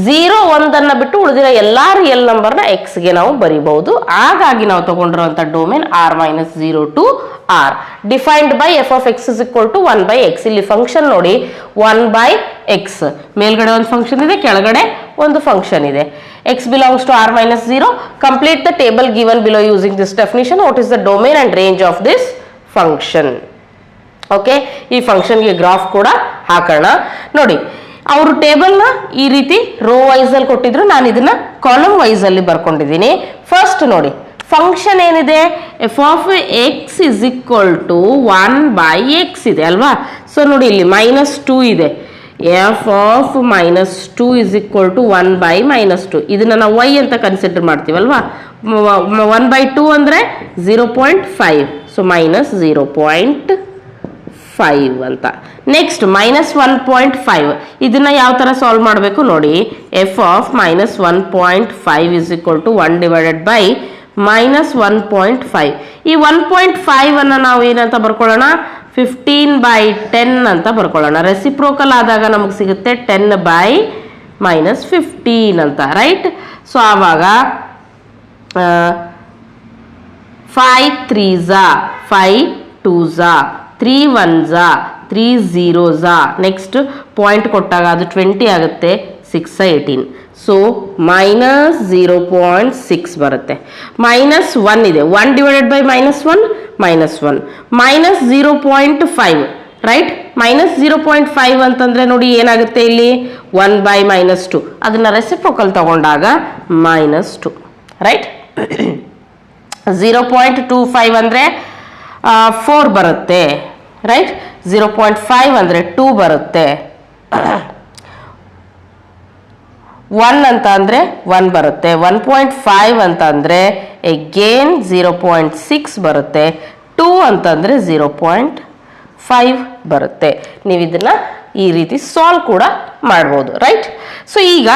0, 1 ಅನ್ನ ಬಿಟ್ಟು ಉಳಿದಿರೋ ಎಲ್ಲಾ ರಿಯಲ್ ನಂಬರ್ ನ ಎಕ್ಸ್ ಗೆ ನಾವು ಬರೀಬಹುದು. ಹಾಗಾಗಿ ನಾವು ತಗೊಂಡಿರುವಂತ domain r-0 to R. Defined by F of X is equal to 1/x. ಇಲ್ಲಿ ಫಂಕ್ಷನ್ ನೋಡಿ 1/x. ಮೇಲ್ಗಡೆ ಒಂದು ಫಂಕ್ಷನ್ ಇದೆ, ಕೆಳಗಡೆ ಒಂದು ಫಂಕ್ಷನ್ ಇದೆ. x belongs to r-0. Complete the table given below using this definition. What is the domain and range of this function? Okay, ಈ ಫಂಕ್ಷನ್ಗೆ ಗ್ರಾಫ್ ಕೂಡ ಹಾಕೋಣ. ನೋಡಿ, ಅವರು ಟೇಬಲ್ ನ ಈ ರೀತಿ ರೋ ವೈಸ್ ಅಲ್ಲಿ ಕೊಟ್ಟಿದ್ರು, ನಾನು ಇದನ್ನ ಕಾಲಮ್ ವೈಸ್ ಅಲ್ಲಿ ಬರ್ಕೊಂಡಿದ್ದೀನಿ. ಫಸ್ಟ್ ನೋಡಿ, ಫಂಕ್ಷನ್ ಏನಿದೆ, f of X is equal to 1/x ಇದೆ ಅಲ್ವಾ. ಸೊ ನೋಡಿ, ಇಲ್ಲಿ -2 ಇದೆ. F of -2 is equal to 1/-2. ಇದನ್ನ ನಾವು y ಅಂತ ಕನ್ಸಿಡರ್ ಮಾಡ್ತೀವಲ್ವಾ. 1/2 ಅಂದ್ರೆ 0.5. ಸೊ -0.5 ಅಂತ. ನೆಕ್ಸ್ಟ್ -1.5. ಇದನ್ನ ಯಾವ ತರ ಸಾಲ್ವ್ ಮಾಡಬೇಕು ನೋಡಿ. F of -1.5 is equal to 1/-1.5. ಈ 1.5 ಅನ್ನ ನಾವು ಏನಂತ ಬರ್ಕೊಳ್ಳೋಣ, 15/10 ಅಂತ ಬರ್ಕೊಳ್ಳೋಣ. ರೆಸಿಪ್ರೋಕಲ್ ಆದಾಗ ನಮಗೆ ಸಿಗುತ್ತೆ 10/-15 ಅಂತ, ರೈಟ್. ಸೊ ಆವಾಗ 5 3s 5 2s 3 1s 3 0s. Next point ಕೊಟ್ಟಾಗ ಅದು 20 ಆಗುತ್ತೆ. 6 18. ಸೊ -0.6 ಬರುತ್ತೆ. -1 ಇದೆ. 1 ಡಿವೈಡೆಡ್ ಬೈ -1 -1. -0.5, ರೈಟ್. -0.5 ಅಂತಂದ್ರೆ ನೋಡಿ ಏನಾಗುತ್ತೆ ಇಲ್ಲಿ, 1/-2. ಅದನ್ನ ರೆಸಿಪ್ರೋಕಲ್ ತಗೊಂಡಾಗ -2, ರೈಟ್. 0.25 ಅಂದ್ರೆ 4 ಬರುತ್ತೆ, ರೈಟ್. 0.5 ಅಂದ್ರೆ 2 ಬರುತ್ತೆ. 1 ಅಂತ ಅಂದ್ರೆ 1 ಬರುತ್ತೆ. 1.5 ಅಂತ ಅಂದ್ರೆ ಅಗೇನ್ 0.6 ಬರುತ್ತೆ. 2 ಅಂತಂದ್ರೆ 0.5 ಬರುತ್ತೆ. ನೀವು ಇದನ್ನ ಈ ರೀತಿ ಸಾಲ್ವ್ ಕೂಡ ಮಾಡ್ಬೋದು, ರೈಟ್. ಸೊ ಈಗ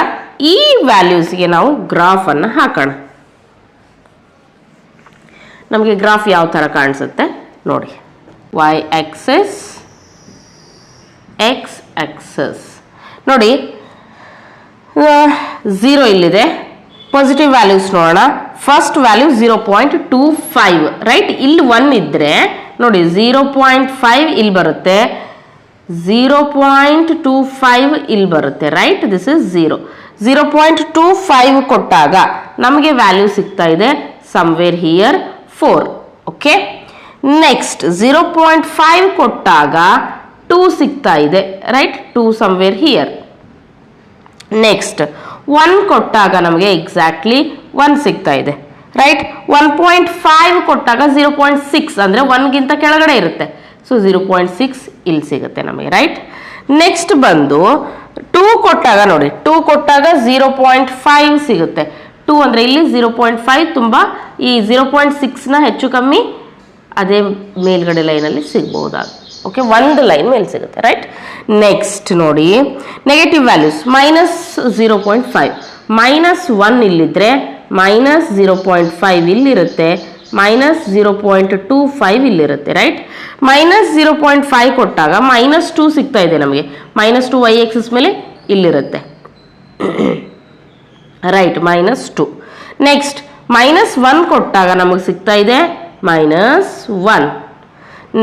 ಈ ವ್ಯಾಲ್ಯೂಸ್ಗೆ ನಾವು ಗ್ರಾಫ್ ಅನ್ನ ಹಾಕೋಣ. ನಮಗೆ ಗ್ರಾಫ್ ಯಾವ ತರ ಕಾಣಿಸುತ್ತೆ ನೋಡಿ. y ಆಕ್ಸಿಸ್, x ಆಕ್ಸಿಸ್ ನೋಡಿ. 0 ಇಲ್ಲಿದೆ. ಪಾಸಿಟಿವ್ ವ್ಯಾಲ್ಯೂಸ್ ನೋಡೋಣ. First value 0.25, right. ಇಲ್ಲಿ 1 ಇದ್ರೆ ನೋಡಿ 0.5 ಇಲ್ಲಿ ಬರುತ್ತೆ, 0.25 ಇಲ್ಲಿ ಬರುತ್ತೆ, ರೈಟ್. This is 0. 0.25 ಕೊಟ್ಟಾಗ ನಮಗೆ ವ್ಯಾಲ್ಯೂ ಸಿಗ್ತಾ ಇದೆ ಸಮ್ವೇರ್ ಹಿಯರ್ 4. ಓಕೆ. ನೆಕ್ಸ್ಟ್ 0.5 ಕೊಟ್ಟಾಗ 2 ಸಿಗ್ತಾ ಇದೆ, ರೈಟ್? 2 somewhere here. ನೆಕ್ಸ್ಟ್ 1 ಕೊಟ್ಟಾಗ ನಮಗೆ ಎಕ್ಸಾಕ್ಟ್ಲಿ 1 ಸಿಗ್ತಾ ಇದೆ, ರೈಟ್? 1.5 ಕೊಟ್ಟಾಗ 0.6 ಅಂದರೆ 1ಗಿಂತ ಕೆಳಗಡೆ ಇರುತ್ತೆ, ಸೊ 0.6 ಇಲ್ಲಿ ಸಿಗುತ್ತೆ ನಮಗೆ, ರೈಟ್? ನೆಕ್ಸ್ಟ್ ಬಂದು 2 ಕೊಟ್ಟಾಗ ನೋಡಿ, 2 ಕೊಟ್ಟಾಗ 0.5 ಸಿಗುತ್ತೆ. 2 ಅಂದರೆ ಇಲ್ಲಿ 0.5 ತುಂಬ, ಈ 0.6ನ ಹೆಚ್ಚು ಕಮ್ಮಿ ಅದೇ ಮೇಲ್ಗಡೆ ಲೈನಲ್ಲಿ ಸಿಗ್ಬಹುದಾಗ, ಓಕೆ? ಒಂದು ಲೈನ್ ಮೇಲೆ ಸಿಗುತ್ತೆ, ರೈಟ್? ನೆಕ್ಸ್ಟ್ ನೋಡಿ ನೆಗೆಟಿವ್ ವ್ಯಾಲ್ಯೂಸ್, -0.5, -1 ಇಲ್ಲಿದ್ರೆ -0.5 ಇಲ್ಲಿರುತ್ತೆ, -0.25 ಇಲ್ಲಿರುತ್ತೆ, ರೈಟ್? -0.5 ಕೊಟ್ಟಾಗ -2 ಸಿಗ್ತಾ ಇದೆ ನಮಗೆ, -2 y ಆಕ್ಸಿಸ್ ಮೇಲೆ ಇಲ್ಲಿರುತ್ತೆ, ರೈಟ್? -2. ನೆಕ್ಸ್ಟ್ -1 ಕೊಟ್ಟಾಗ ನಮಗೆ ಸಿಗ್ತಾ ಇದೆ -1.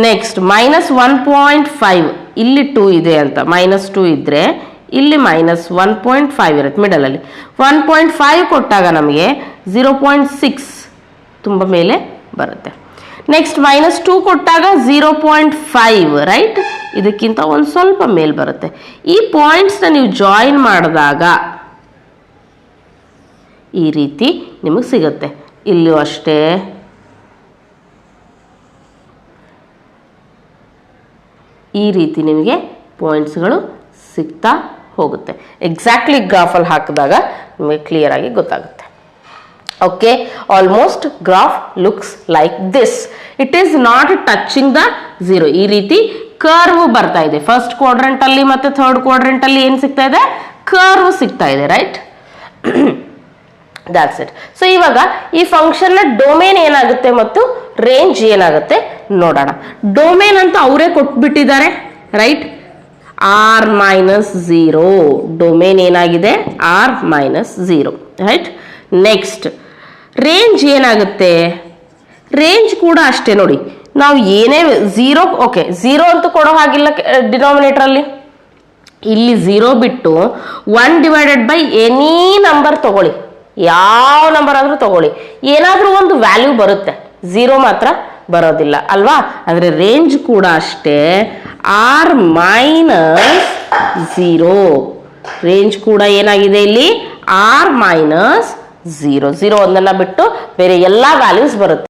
ನೆಕ್ಸ್ಟ್ -1.5, ಇಲ್ಲಿ 2 ಇದೆ ಅಂತ, -2 ಇದ್ರೆ ಇಲ್ಲಿ -1.5 ಇರುತ್ತೆ ಮಿಡಲಲ್ಲಿ. 1.5 ಕೊಟ್ಟಾಗ ನಮಗೆ 0.6 ತುಂಬ ಮೇಲೆ ಬರುತ್ತೆ. ನೆಕ್ಸ್ಟ್ -2 ಕೊಟ್ಟಾಗ 0.5, ರೈಟ್? ಇದಕ್ಕಿಂತ ಒಂದು ಸ್ವಲ್ಪ ಮೇಲೆ ಬರುತ್ತೆ. ಈ ಪಾಯಿಂಟ್ಸ್ನ ನೀವು ಜಾಯಿನ್ ಮಾಡಿದಾಗ ಈ ರೀತಿ ನಿಮಗೆ ಸಿಗುತ್ತೆ. ಇಲ್ಲಿಯೂ ಅಷ್ಟೇ, ಈ ರೀತಿ ನಿಮಗೆ ಪಾಯಿಂಟ್ಸ್ಗಳು ಸಿಗ್ತಾ ಹೋಗುತ್ತೆ. ಎಕ್ಸಾಕ್ಟ್ಲಿ ಗ್ರಾಫಲ್ಲಿ ಹಾಕಿದಾಗ ನಿಮಗೆ ಕ್ಲಿಯರ್ ಆಗಿ ಗೊತ್ತಾಗುತ್ತೆ. Okay, almost graph looks like this. It is not touching the 0. ಈ ರೀತಿ ಕರ್ವ್ ಬರ್ತಾ ಇದೆ. ಫಸ್ಟ್ ಕ್ವಾಡ್ರೆಂಟ್ ಅಲ್ಲಿ ಮತ್ತೆ ಥರ್ಡ್ ಕ್ವಾಡ್ರೆಂಟ್ ಅಲ್ಲಿ ಏನು ಸಿಗ್ತಾ ಇದೆ? ಕರ್ವ್ ಸಿಗ್ತಾ ಇದೆ, ರೈಟ್? That's it. ಸೊ ಇವಾಗ ಈ ಫಂಕ್ಷನ್ನ ಡೊಮೇನ್ ಏನಾಗುತ್ತೆ ಮತ್ತು ರೇಂಜ್ ಏನಾಗುತ್ತೆ ನೋಡೋಣ. ಡೊಮೇನ್ ಅಂತ ಅವರೇ ಕೊಟ್ಬಿಟ್ಟಿದ್ದಾರೆ, ರೈಟ್? r-0 ಡೊಮೇನ್ ಏನಾಗಿದೆ? r-0, right? ನೆಕ್ಸ್ಟ್ ರೇಂಜ್ ಏನಾಗುತ್ತೆ? ರೇಂಜ್ ಕೂಡ ಅಷ್ಟೇ ನೋಡಿ, ನಾವು ಏನೇ 0, ಓಕೆ 0 ಅಂತೂ ಕೊಡೋ ಹಾಗಿಲ್ಲ ಡಿನಾಮಿನೇಟರ್ ಅಲ್ಲಿ. ಇಲ್ಲಿ 0 ಬಿಟ್ಟು 1 / ಎನಿ ನಂಬರ್ ತಗೊಳ್ಳಿ, ಯಾವ ನಂಬರ್ ಆದ್ರೂ ತಗೊಳ್ಳಿ, ಏನಾದ್ರೂ ಒಂದು ವ್ಯಾಲ್ಯೂ ಬರುತ್ತೆ, 0 ಮಾತ್ರ ಬರೋದಿಲ್ಲ ಅಲ್ವಾ? ಅಂದ್ರೆ ರೇಂಜ್ ಕೂಡ ಅಷ್ಟೇ r-0. ರೇಂಜ್ ಕೂಡ ಏನಾಗಿದೆ ಇಲ್ಲಿ? r-0. 0 ಒಂದನ್ನ ಬಿಟ್ಟು ಬೇರೆ ಎಲ್ಲಾ ವ್ಯಾಲ್ಯೂಸ್ ಬರುತ್ತೆ.